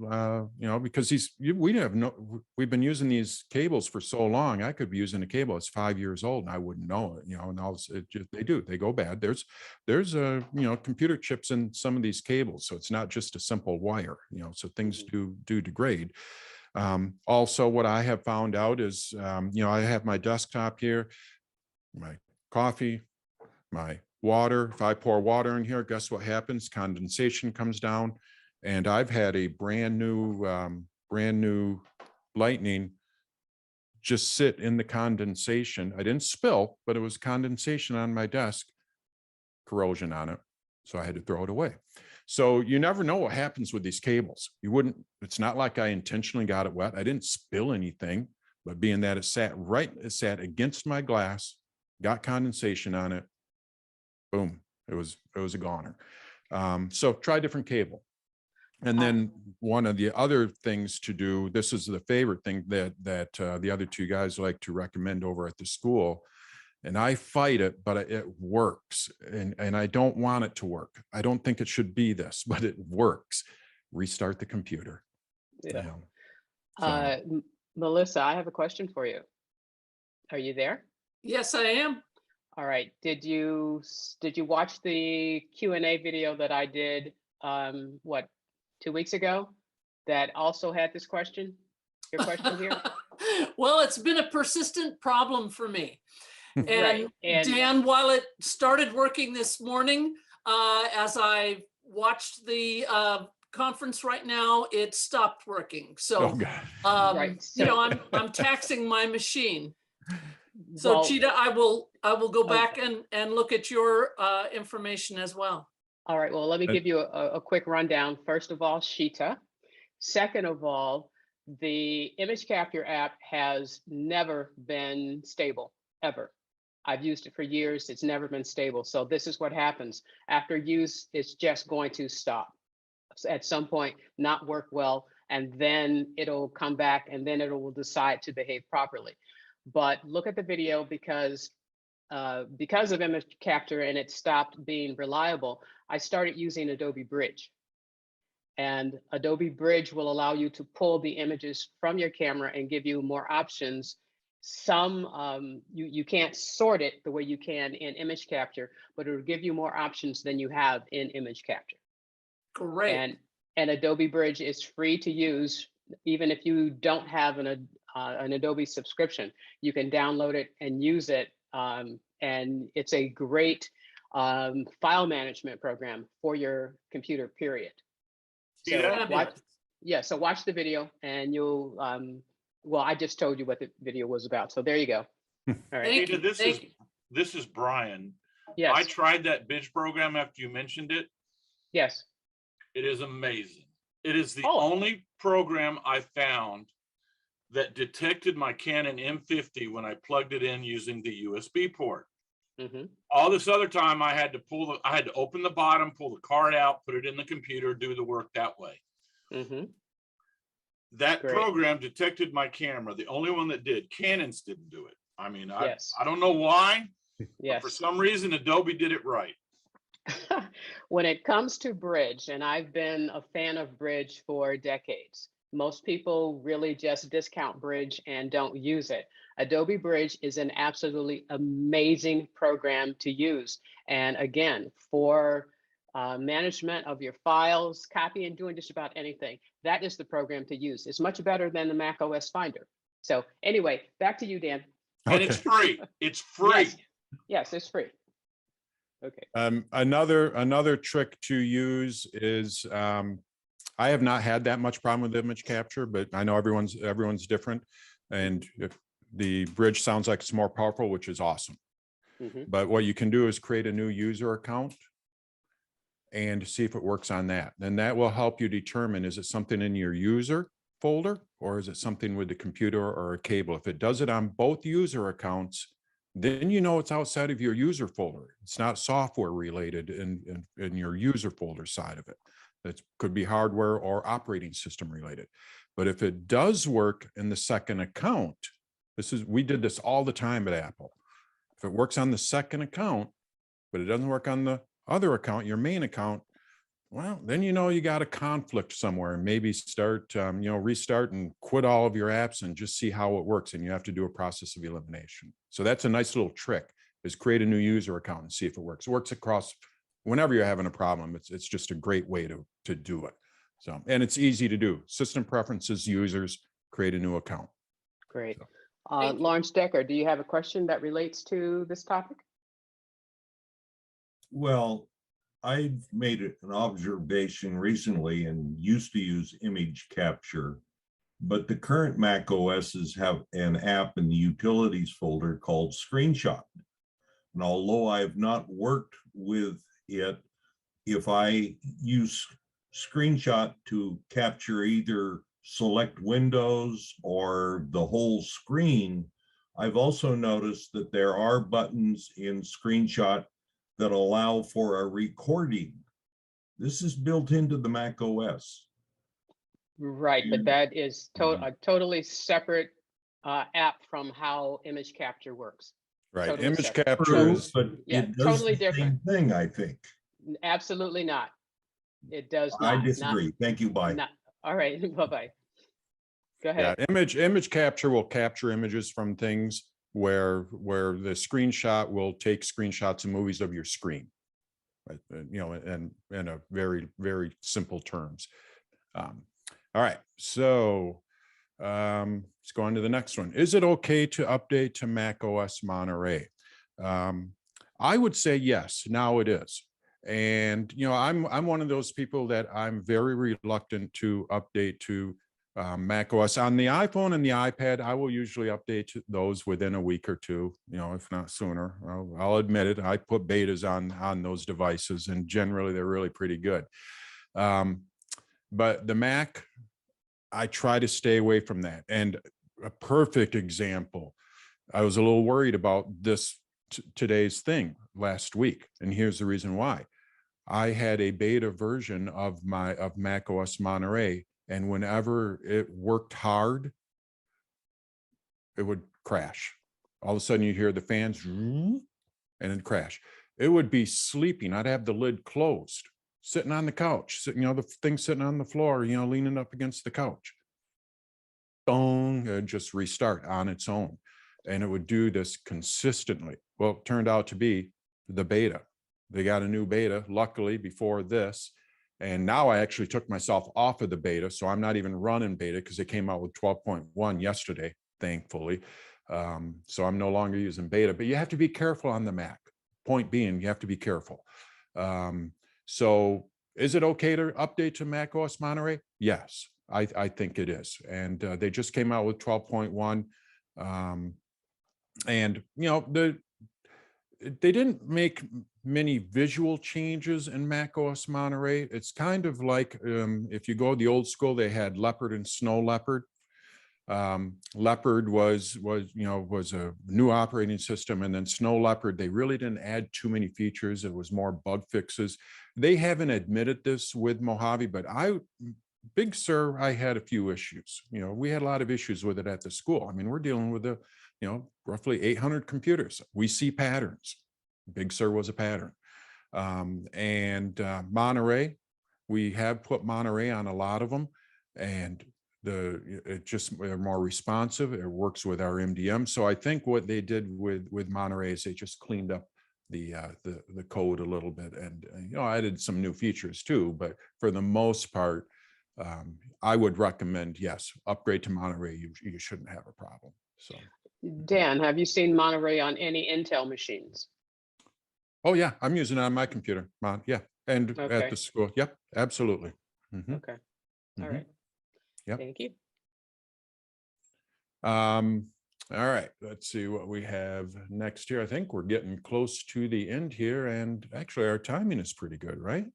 because we've been using these cables for so long. I could be using a cable that's 5 years old and I wouldn't know it, and they go bad. There's computer chips in some of these cables. So it's not just a simple wire, so things do degrade. Also, what I have found out is, I have my desktop here, my coffee, my water. If I pour water in here, guess what happens? Condensation comes down. And I've had a brand new Lightning just sit in the condensation. I didn't spill, but it was condensation on my desk, corrosion on it. So I had to throw it away. So you never know what happens with these cables. It's not like I intentionally got it wet. I didn't spill anything, but being that it sat against my glass, got condensation on it, boom, it was a goner. So try a different cable. And then one of the other things to do, this is the favorite thing that the other two guys like to recommend over at the school, and I fight it, but it works. And I don't want it to work. I don't think it should be this, but it works. Restart the computer. Yeah. Melissa, I have a question for you. Are you there? Yes, I am. All right. Did you watch the Q&A video that I did 2 weeks ago that also had this question? Your question here? Well, it's been a persistent problem for me. And, Right. And Dan, while it started working this morning, As I watched the conference right now, it stopped working. Oh, So, God. Right, you know, so- I'm taxing my machine. So Well, Cheetah, I will go Okay. back and look at your information as well. all right, well, let me give you a quick rundown. First of all, Sheeta. Second of all, the image capture app has never been stable, ever. I've used it for years. It's never been stable. So this is what happens. After use, it's just going to stop. At some point, not work well, and then it'll come back, and then it will decide to behave properly. But look at the video, because of image capture and it stopped being reliable, I started using Adobe Bridge. And Adobe Bridge will allow you to pull the images from your camera and give you more options. Some you can't sort it the way you can in image capture, but it will give you more options than you have in image capture. Great. And Adobe Bridge is free to use, even if you don't have an Adobe subscription. You can download it and use it, and it's a great file management program for your computer, period. So so watch the video and you'll, well, I just told you what the video was about. So there you go. All right. Thank you. This is Brian. Yes. I tried that Bridge program after you mentioned it. Yes. It is amazing. It is the Oh. only program I found that detected my Canon M50 when I plugged it in using the USB port. Mm-hmm. All this other time, I had to open the bottom, pull the card out, put it in the computer, do the work that way. Mm-hmm. That Great. program detected my camera. The only one that did. Canon's didn't do it. I mean, Yes. I don't know why, but Yes. for some reason, Adobe did it right. When it comes to Bridge, and I've been a fan of Bridge for decades, most people really just discount Bridge and don't use it. Adobe Bridge is an absolutely amazing program to use. And again, for management of your files, copying, doing just about anything, that is the program to use. It's much better than the Mac OS Finder. So anyway, back to you, Dan. And it's free. It's free. Yes, it's free. Okay. Another trick to use is, I have not had that much problem with image capture, but I know everyone's different. And if the Bridge sounds like it's more powerful, which is awesome. Mm-hmm. But what you can do is create a new user account and see if it works on that. And that will help you determine, is it something in your user folder or is it something with the computer or a cable? If it does it on both user accounts, then you know it's outside of your user folder. It's not software related in your user folder side of it. That could be hardware or operating system related. But if it does work in the second account, we did this all the time at Apple. If it works on the second account, but it doesn't work on the other account, your main account, well, then you know you got a conflict somewhere, and maybe start, restart and quit all of your apps and just see how it works. And you have to do a process of elimination. So that's a nice little trick, is create a new user account and see if it works. It works across whenever you're having a problem. It's just a great way to do it. So, and it's easy to do. System preferences, users, create a new account. Great. So. Lawrence Decker, do you have a question that relates to this topic? Well, I've made an observation recently and used to use image capture, but the current Mac OSs have an app in the utilities folder called Screenshot. And although I've not worked with it, if I use Screenshot to capture either select windows or the whole screen, I've also noticed that there are buttons in Screenshot that allow for a recording. This is built into the Mac OS. Right, but that is a totally separate app from how image capture works. Right, Totally image separate. capture is, But Yeah, it does totally the same different. thing, I think. Absolutely not. It does not. I disagree. Thank you. Bye. All right, bye-bye. Go yeah, ahead. image capture will capture images from things where the screenshot will take screenshots of movies of your screen, right? And in a very, very simple terms. All right, so let's go on to the next one. Is it okay to update to Mac OS Monterey? I would say yes, now it is. And, you know, I'm one of those people that I'm very reluctant to update to Mac OS. On the iPhone and the iPad, I will usually update to those within a week or two, you know, if not sooner. I'll admit it. I put betas on those devices, and generally they're really pretty good. But the Mac, I try to stay away from that. And a perfect example, I was a little worried about this today's thing last week, and here's the reason why. I had a beta version of Mac OS Monterey, and whenever it worked hard, it would crash. All of a sudden you hear the fans and it'd crash. It would be sleeping. I'd have the lid closed, sitting on the couch, you know, the thing sitting on the floor, you know, leaning up against the couch. Boom, it'd just restart on its own. And it would do this consistently. Well, it turned out to be the beta. They got a new beta, luckily, before this. And now I actually took myself off of the beta. So I'm not even running beta because they came out with 12.1 yesterday, thankfully. So I'm no longer using beta, but you have to be careful on the Mac. Point being, you have to be careful. So is it okay to update to Mac OS Monterey? Yes, I think it is. And they just came out with 12.1. And, you know, they didn't make many visual changes in Mac OS Monterey. It's kind of like if you go the old school, they had Leopard and Snow Leopard. Leopard was a new operating system, and then Snow Leopard, they really didn't add too many features. It was more bug fixes. They haven't admitted this with Mojave, but Big Sur, I had a few issues. You know, we had a lot of issues with it at the school. I mean, we're dealing with roughly 800 computers. We see patterns. Big Sur was a pattern. Monterey, we have put Monterey on a lot of them, and they're more responsive. It works with our MDM. So I think what they did with Monterey is they just cleaned up the code a little bit, and added some new features too. But for the most part, I would recommend, yes, upgrade to Monterey. You shouldn't have a problem. So, Dan, have you seen Monterey on any Intel machines? oh yeah, I'm using it on my computer. Yeah, and Okay. at the school. Yep, absolutely. Mhm. Okay. All Mhm. right. Yep. Thank you. All right, let's see what we have next here. I think we're getting close to the end here, and actually our timing is pretty good, right?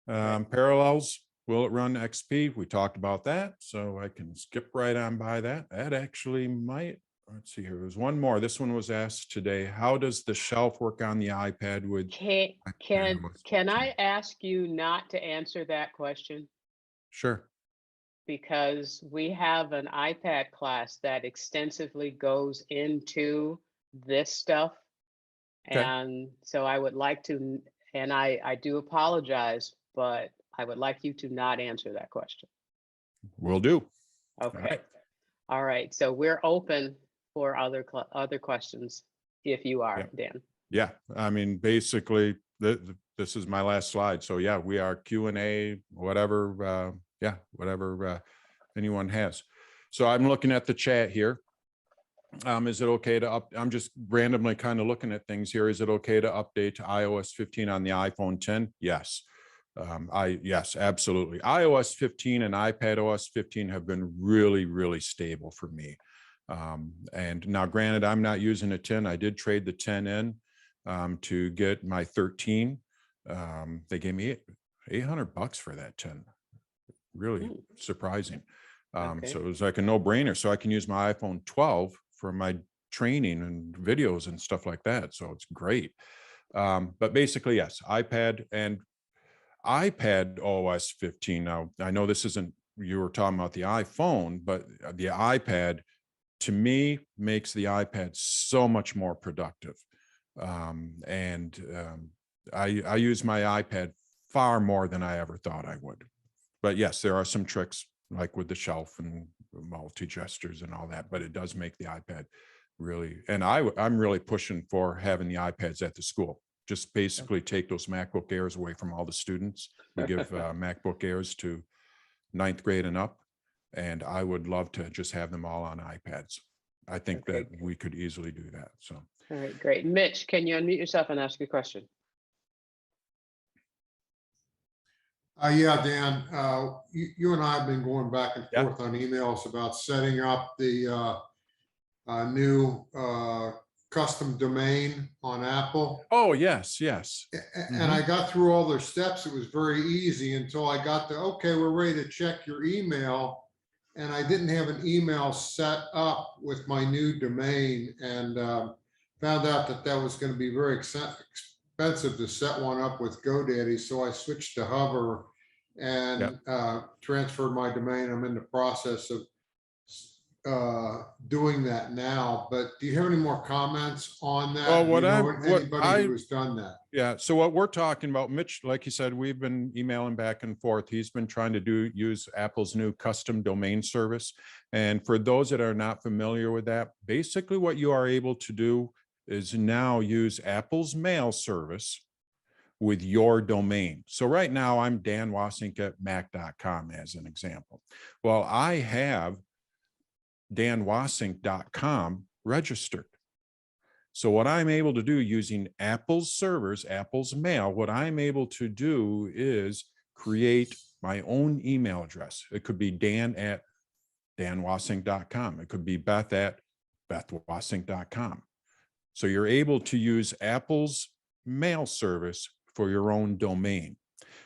Parallels, will it run XP? We talked about that, so I can skip right on by that. That actually might, let's see here, there's one more. This one was asked today. How does the shelf work on the iPad with? Can I ask you not to answer that question? Sure. Because we have an iPad class that extensively goes into this stuff. Okay. And so I would like to, and I do apologize, but I would like you to not answer that question. Will do. Okay. All right. So we're open for other questions if you are, Dan. Yeah, I mean, basically, this is my last slide. So yeah, we are Q&A, whatever, whatever anyone has. So I'm looking at the chat here. Is it okay to I'm just randomly kind of looking at things here. Is it okay to update to iOS 15 on the iPhone 10? Yes. Yes, absolutely. iOS 15 and iPad OS 15 have been really, really stable for me. And now granted, I'm not using a 10. I did trade the 10 in to get my 13. They gave me $800 for that 10. Really surprising. So it was like a no-brainer. So I can use my iPhone 12 for my training and videos and stuff like that. So it's great. But basically, yes, iPad and iPad OS 15. Now, I know this isn't, you were talking about the iPhone, but the iPad, to me, makes the iPad so much more productive. I use my iPad far more than I ever thought I would. But yes, there are some tricks like with the shelf and multi-gestures and all that, but it does make the iPad really, and I'm really pushing for having the iPads at the school. Just basically take those MacBook Airs away from all the students. We give MacBook Airs to 9th grade and up, and I would love to just have them all on iPads. I think that we could easily do that. So. All right, great. Mitch, can you unmute yourself and ask your question? Yeah, Dan, you and I have been going back and Yeah. forth on emails about setting up the new custom domain on Apple. Oh, yes, yes. And I got through all their steps. It was very easy until I got to, okay, we're ready to check your email. And I didn't have an email set up with my new domain, and found out that that was going to be very expensive to set one up with GoDaddy. So I switched to Hover and transferred my domain. I'm in the process of doing that now, but do you have any more comments on that? Well, Do you know anybody who has done that? Yeah, so what we're talking about, Mitch, like you said, we've been emailing back and forth. He's been trying to use Apple's new custom domain service. And for those that are not familiar with that, basically what you are able to do is now use Apple's mail service with your domain. So right now I'm Dan Wassink at mac.com as an example. Well, I have danwassink.com registered. So what I'm able to do using Apple's servers, Apple's mail, what I'm able to do is create my own email address. It could be Dan at danwassink.com. It could be Beth at bethwassink.com. So you're able to use Apple's mail service for your own domain.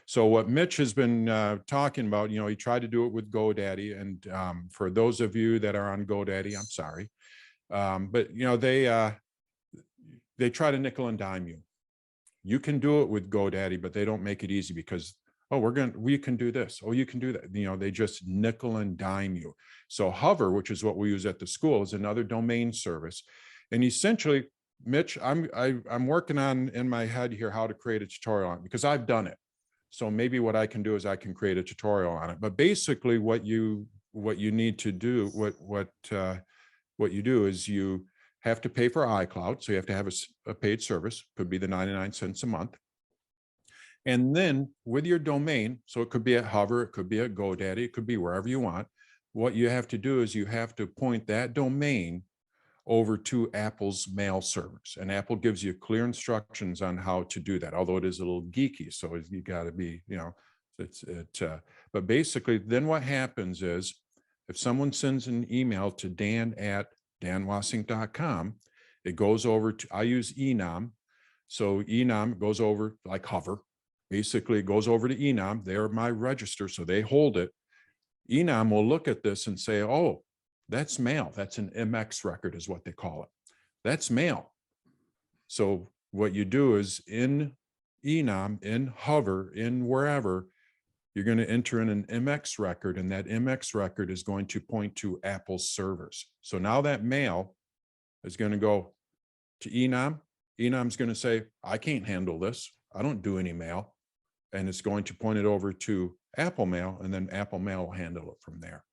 So what Mitch has been talking about, you know, he tried to do it with GoDaddy. And for those of you that are on GoDaddy, I'm sorry. But, you know, they try to nickel and dime you. You can do it with GoDaddy, but they don't make it easy because, oh, we can do this. Oh, you can do that. You know, they just nickel and dime you. So Hover, which is what we use at the school, is another domain service. And essentially, Mitch, I'm working on in my head here how to create a tutorial on it because I've done it. So maybe what I can do is I can create a tutorial on it. But basically what you need to do, what you do is you have to pay for iCloud. So you have to have a paid service, could be the 99 cents a month. And then with your domain, so it could be at Hover, it could be at GoDaddy, it could be wherever you want. What you have to do is you have to point that domain over to Apple's mail servers. And Apple gives you clear instructions on how to do that, although it is a little geeky. So you got to be, you know, but basically then what happens is if someone sends an email to Dan at danwassink.com, it goes over to, I use Enum. So Enum goes over like Hover. Basically it goes over to Enum. They're my register, so they hold it. Enum will look at this and say, oh, that's mail. That's an MX record is what they call it. That's mail. So what you do is in Enum, in Hover, in wherever, you're going to enter in an MX record, and that MX record is going to point to Apple's servers. So now that mail is going to go to Enum. Enum's going to say, I can't handle this. I don't do any mail. And it's going to point it over to Apple Mail, and then Apple Mail will handle it from there.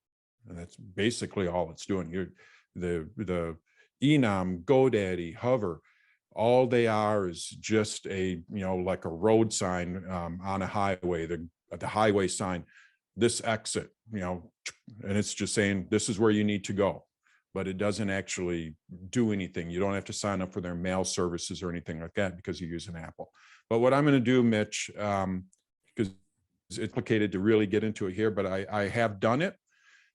And that's basically all it's doing. The Enum, GoDaddy, Hover, all they are is just a, you know, like a road sign on a highway, the highway sign, this exit, you know, and it's just saying this is where you need to go, but it doesn't actually do anything. You don't have to sign up for their mail services or anything like that because you use an Apple. But what I'm going to do, Mitch, because it's complicated to really get into it here, but I have done it.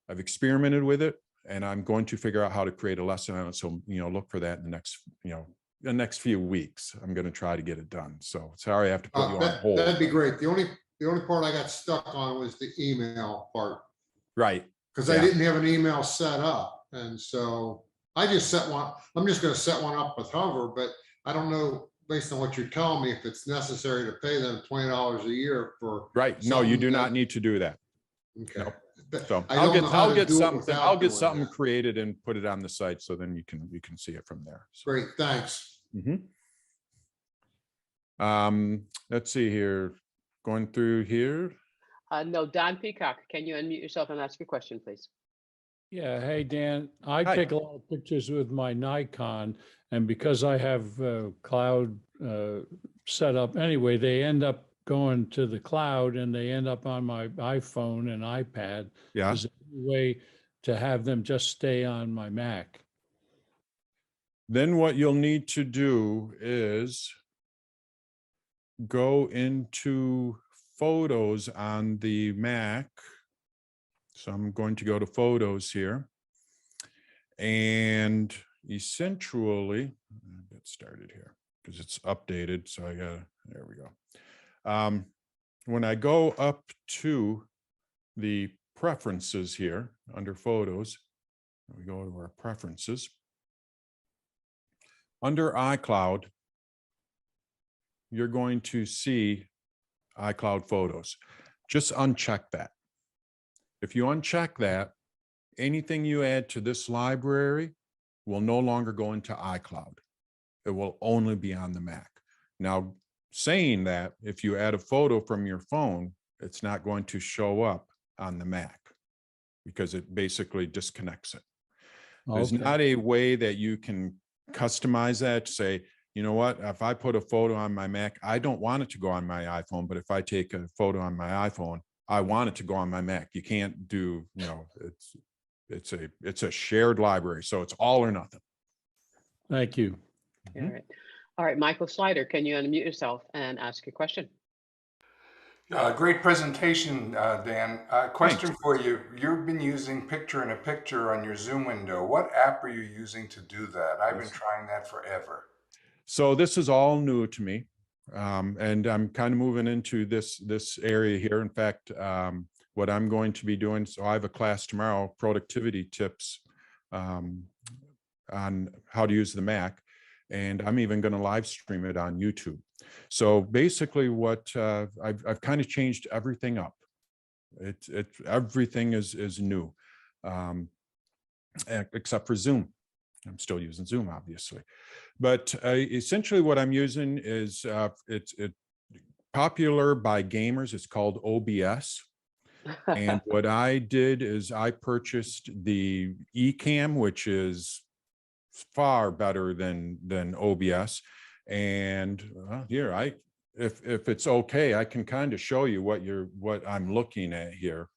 I've experimented with it, and I'm going to figure out how to create a lesson on it. So, you know, look for that in the next, you know, the next few weeks. I'm going to try to get it done. So sorry, I have to put you on hold. That'd be great. The only part I got stuck on was the email part. Right. Because I didn't have an email set up. And so I just set one, I'm just going to set one up with Hover, but I don't know, based on what you're telling me, if it's necessary to pay them $20 a year for. Right. No, you do not need to do that. Okay. Nope. So I'll get something created and put it on the site, so then you can see it from there. So. Great, thanks. Let's see here. Going through here. No, Don Peacock, can you unmute yourself and ask your question, please? Yeah, hey, Dan, I take a lot of pictures with my Nikon, and because I have cloud set up anyway, they end up going to the cloud and they end up on my iPhone and iPad. Yeah. Is there any way to have them just stay on my Mac? Then what you'll need to do is go into photos on the Mac. So I'm going to go to photos here. And essentially, get started here because it's updated. So there we go. When I go up to the preferences here under photos, we go to our preferences. Under iCloud, you're going to see iCloud photos. Just uncheck that. If you uncheck that, anything you add to this library will no longer go into iCloud. It will only be on the Mac. Now, saying that, if you add a photo from your phone, it's not going to show up on the Mac because it basically disconnects it. There's Okay. not a way that you can customize that to say, you know what, if I put a photo on my Mac, I don't want it to go on my iPhone, but if I take a photo on my iPhone, I want it to go on my Mac. You can't do, it's a shared library, so it's all or nothing. Thank you. All right, Michael Slider, can you unmute yourself and ask your question? Great presentation, Dan. Question for you. You've been using picture-in-a-picture on your Zoom window. What app are you using to do that? I've been trying that forever. So this is all new to me. And I'm kind of moving into this area here. In fact, what I'm going to be doing, so I have a class tomorrow, productivity tips on how to use the Mac. And I'm even going to live stream it on YouTube. So basically what I've kind of changed everything up. Everything is new, except for Zoom. I'm still using Zoom, obviously. But essentially what I'm using is it's popular by gamers. It's called OBS. And what I did is I purchased the eCam, which is far better than OBS. And here, if it's okay, I can kind of show you what I'm looking at here.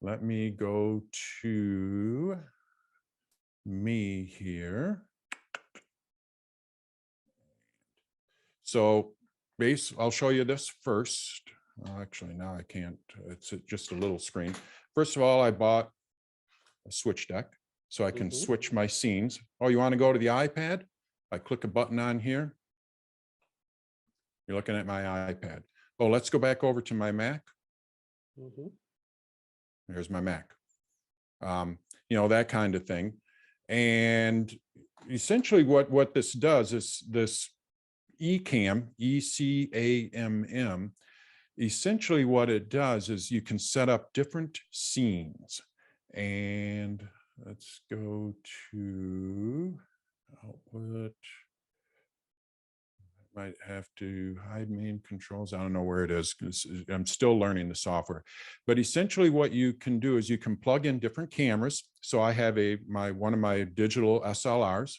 Let me go to me here. So I'll show you this first. Actually, now I can't. It's just a little screen. First of all, I bought a switch deck so I can switch my scenes. Oh, you want to go to the iPad? I click a button on here. You're looking at my iPad. Oh, let's go back over to my Mac. There's my Mac. That kind of thing. And essentially what this does is this eCam, E-C-A-M-M, essentially what it does is you can set up different scenes. And let's go to output. Might have to hide main controls. I don't know where it is because I'm still learning the software. But essentially what you can do is you can plug in different cameras. So I have one of my digital SLRs.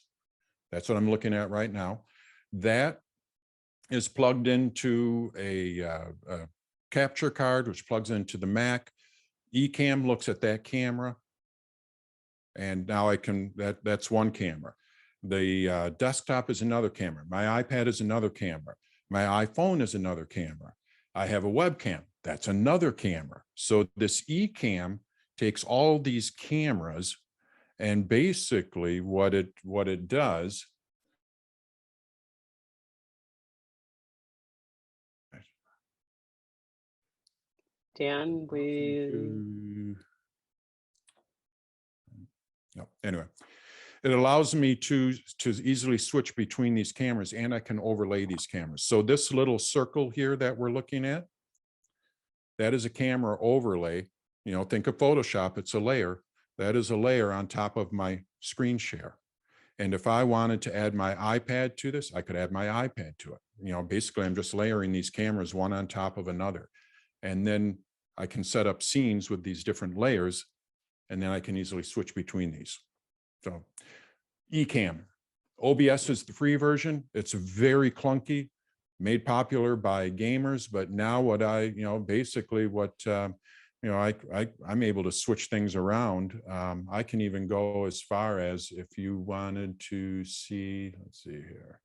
That's what I'm looking at right now. That is plugged into a capture card, which plugs into the Mac. eCam looks at that camera. And now I can, that's one camera. The desktop is another camera. My iPad is another camera. My iPhone is another camera. I have a webcam. That's another camera. So this eCam takes all these cameras, and basically what it does. Dan, no, anyway. It allows me to easily switch between these cameras, and I can overlay these cameras. So this little circle here that we're looking at, that is a camera overlay. Think of Photoshop, it's a layer. That is a layer on top of my screen share. And if I wanted to add my iPad to this, I could add my iPad to it. Basically I'm just layering these cameras one on top of another. And then I can set up scenes with these different layers, and then I can easily switch between these. So eCam, OBS is the free version. It's very clunky, made popular by gamers, but now what basically what, I'm able to switch things around. I can even go as far as if you wanted to see, let's see here.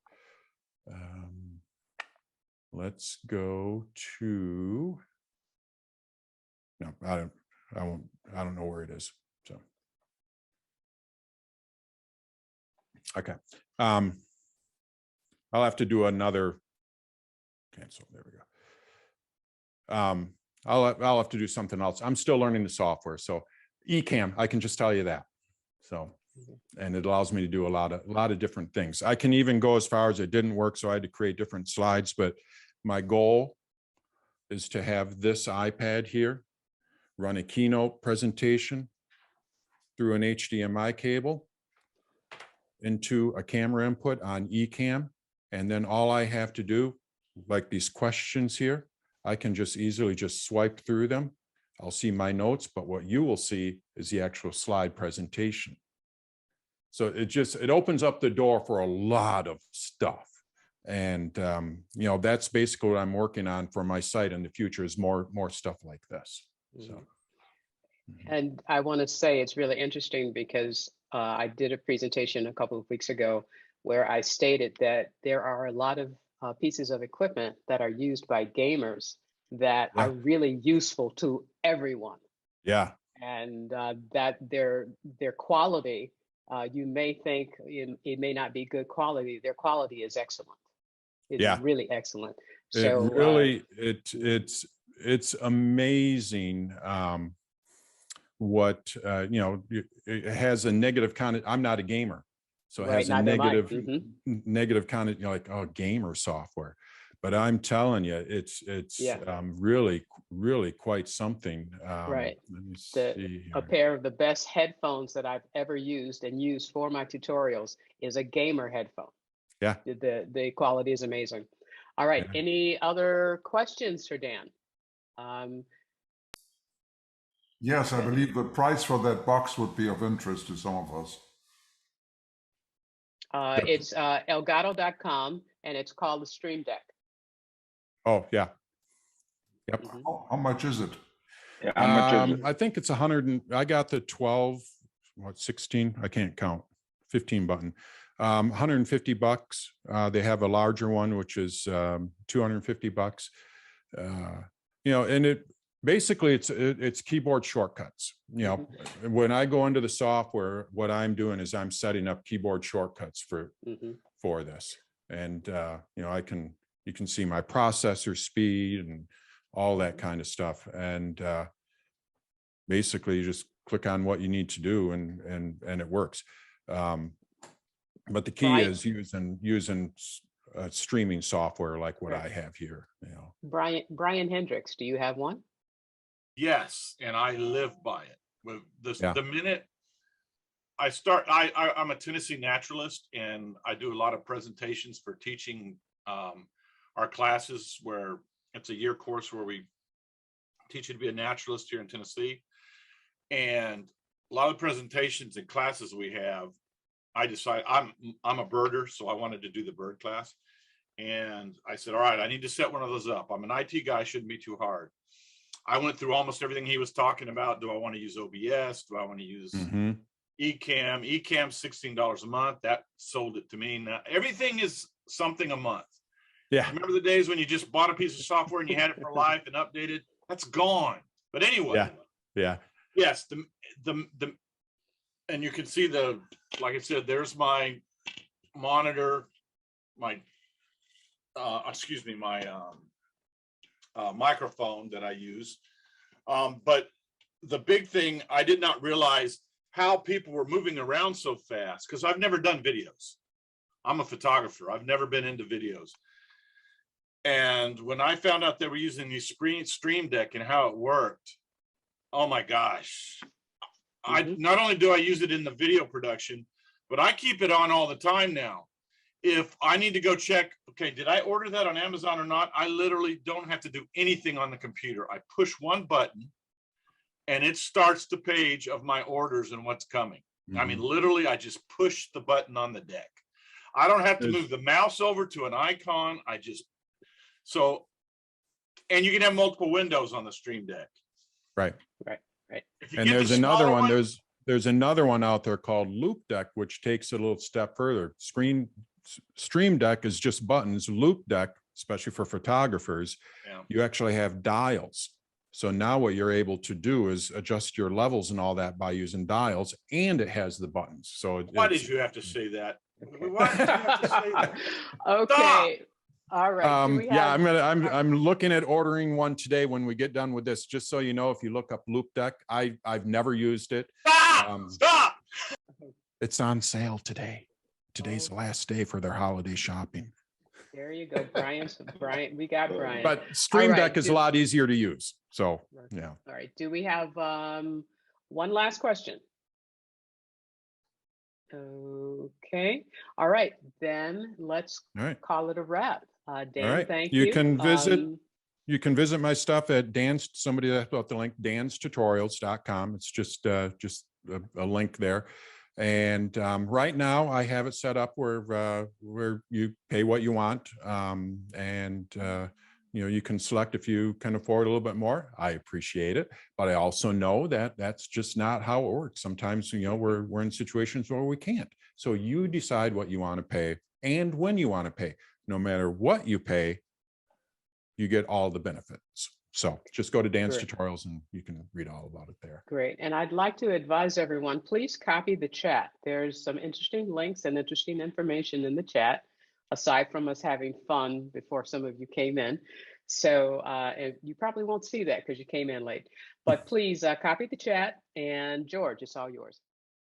let's go to, no, I don't know where it is. So, okay. I'll have to do another cancel. There we go. I'll have to do something else. I'm still learning the software. So Ecamm, I can just tell you that. So, and it allows me to do a lot of different things. I can even go as far as it didn't work, so I had to create different slides, but my goal is to have this iPad here run a keynote presentation through an HDMI cable into a camera input on Ecamm. And then all I have to do, like these questions here, I can just easily just swipe through them. I'll see my notes, but what you will see is the actual slide presentation. So it opens up the door for a lot of stuff. And, you know, that's basically what I'm working on for my site in the future, is more stuff like this. So. And I want to say it's really interesting because I did a presentation a couple of weeks ago where I stated that there are a lot of pieces of equipment that are used by gamers that are really useful to everyone. Yeah. And that their quality, you may think it may not be good quality. Their quality is excellent. It's really excellent. So it really, it's amazing what, you know, it has a negative content. I'm not a gamer, so it has a negative content, you know, like, oh, gamer software. But I'm telling you, it's really quite something. Right. Let me see A pair of the best headphones that I've ever used and used for my tutorials is a gamer headphone. Yeah. The quality is amazing. All right. Yeah. Any other questions for Dan? Yes, I believe the price for that box would be of interest to some of us. It's elgato.com and it's called the Stream Deck. Oh, yeah. Yep. How much is it? Yeah, how much is it? I think it's 100 and I got the 12, 16, I can't count, 15 button. 150 bucks. They have a larger one, which is 250 bucks. You know, and it basically it's keyboard shortcuts. You know, when I go into the software, what I'm doing is I'm setting up keyboard shortcuts for this. And you know, you can see my processor speed and all that kind of stuff. And basically you just click on what you need to do and it works. But the key is using streaming software like what I have here. You know, Brian Hendricks, do you have one? Yes, and I live by it. With the minute I start, I'm a Tennessee naturalist, and I do a lot of presentations for teaching our classes, where it's a year course where we teach you to be a naturalist here in Tennessee. And a lot of presentations and classes we have, I decided I'm a birder, so I wanted to do the bird class. And I said, all right, I need to set one of those up. I'm an IT guy, shouldn't be too hard. I went through almost everything he was talking about. Do I want to use OBS? Do I want to use Ecamm? Ecamm's $16 a month. That sold it to me. Now everything is something a month. Yeah. Remember the days when you just bought a piece of software and you had it for life and updated? That's gone. But anyway. Yeah. Yes. And you can see like I said, there's my monitor, my microphone that I use. But the big thing, I did not realize how people were moving around so fast, because I've never done videos. I'm a photographer. I've never been into videos. And when I found out they were using the Stream Deck and how it worked, oh my gosh. Not only do I use it in the video production, but I keep it on all the time now. If I need to go check, okay, did I order that on Amazon or not? I literally don't have to do anything on the computer. I push one button and it starts the page of my orders and what's coming. I mean, literally, I just push the button on the deck. I don't have to move the mouse over to an icon. And you can have multiple windows on the Stream Deck. Right. And there's another one, there's another one out there called Loop Deck, which takes it a little step further. Stream Deck is just buttons. Loop Deck especially for photographers, Yeah. you actually have dials. So now what you're able to do is adjust your levels and all that by using dials, and it has the buttons. So Why it's- did you have to say that? Why did you have to say that? Okay. All right. Do we yeah, have- I'm looking at ordering one today when we get done with this, just so you know, if you look up Loop Deck, I've never used it. Stop! Stop! It's on sale today. Today's the last day for their holiday shopping. There you go, Brian. Brian, we got Brian. But Stream All right, Deck is a lot easier to use. So, yeah. All right. Do we have one last question? Okay. All right. Then let's All right. call it a wrap. Dan, All right. thank you. You can visit my stuff at somebody that put the link, danstutorials.com. It's just a link there. And right now I have it set up where you pay what you want. You can select if you can afford a little bit more. I appreciate it, but I also know that that's just not how it works. Sometimes, we're in situations where we can't. So you decide what you want to pay and when you want to pay. No matter what you pay, you get all the benefits. So just go to Dan's Great. Tutorials and you can read all about it there. Great. And I'd like to advise everyone, please copy the chat. There's some interesting links and interesting information in the chat, aside from us having fun before some of you came in. So and you probably won't see that because you came in late. But please copy the chat. And George, it's all yours.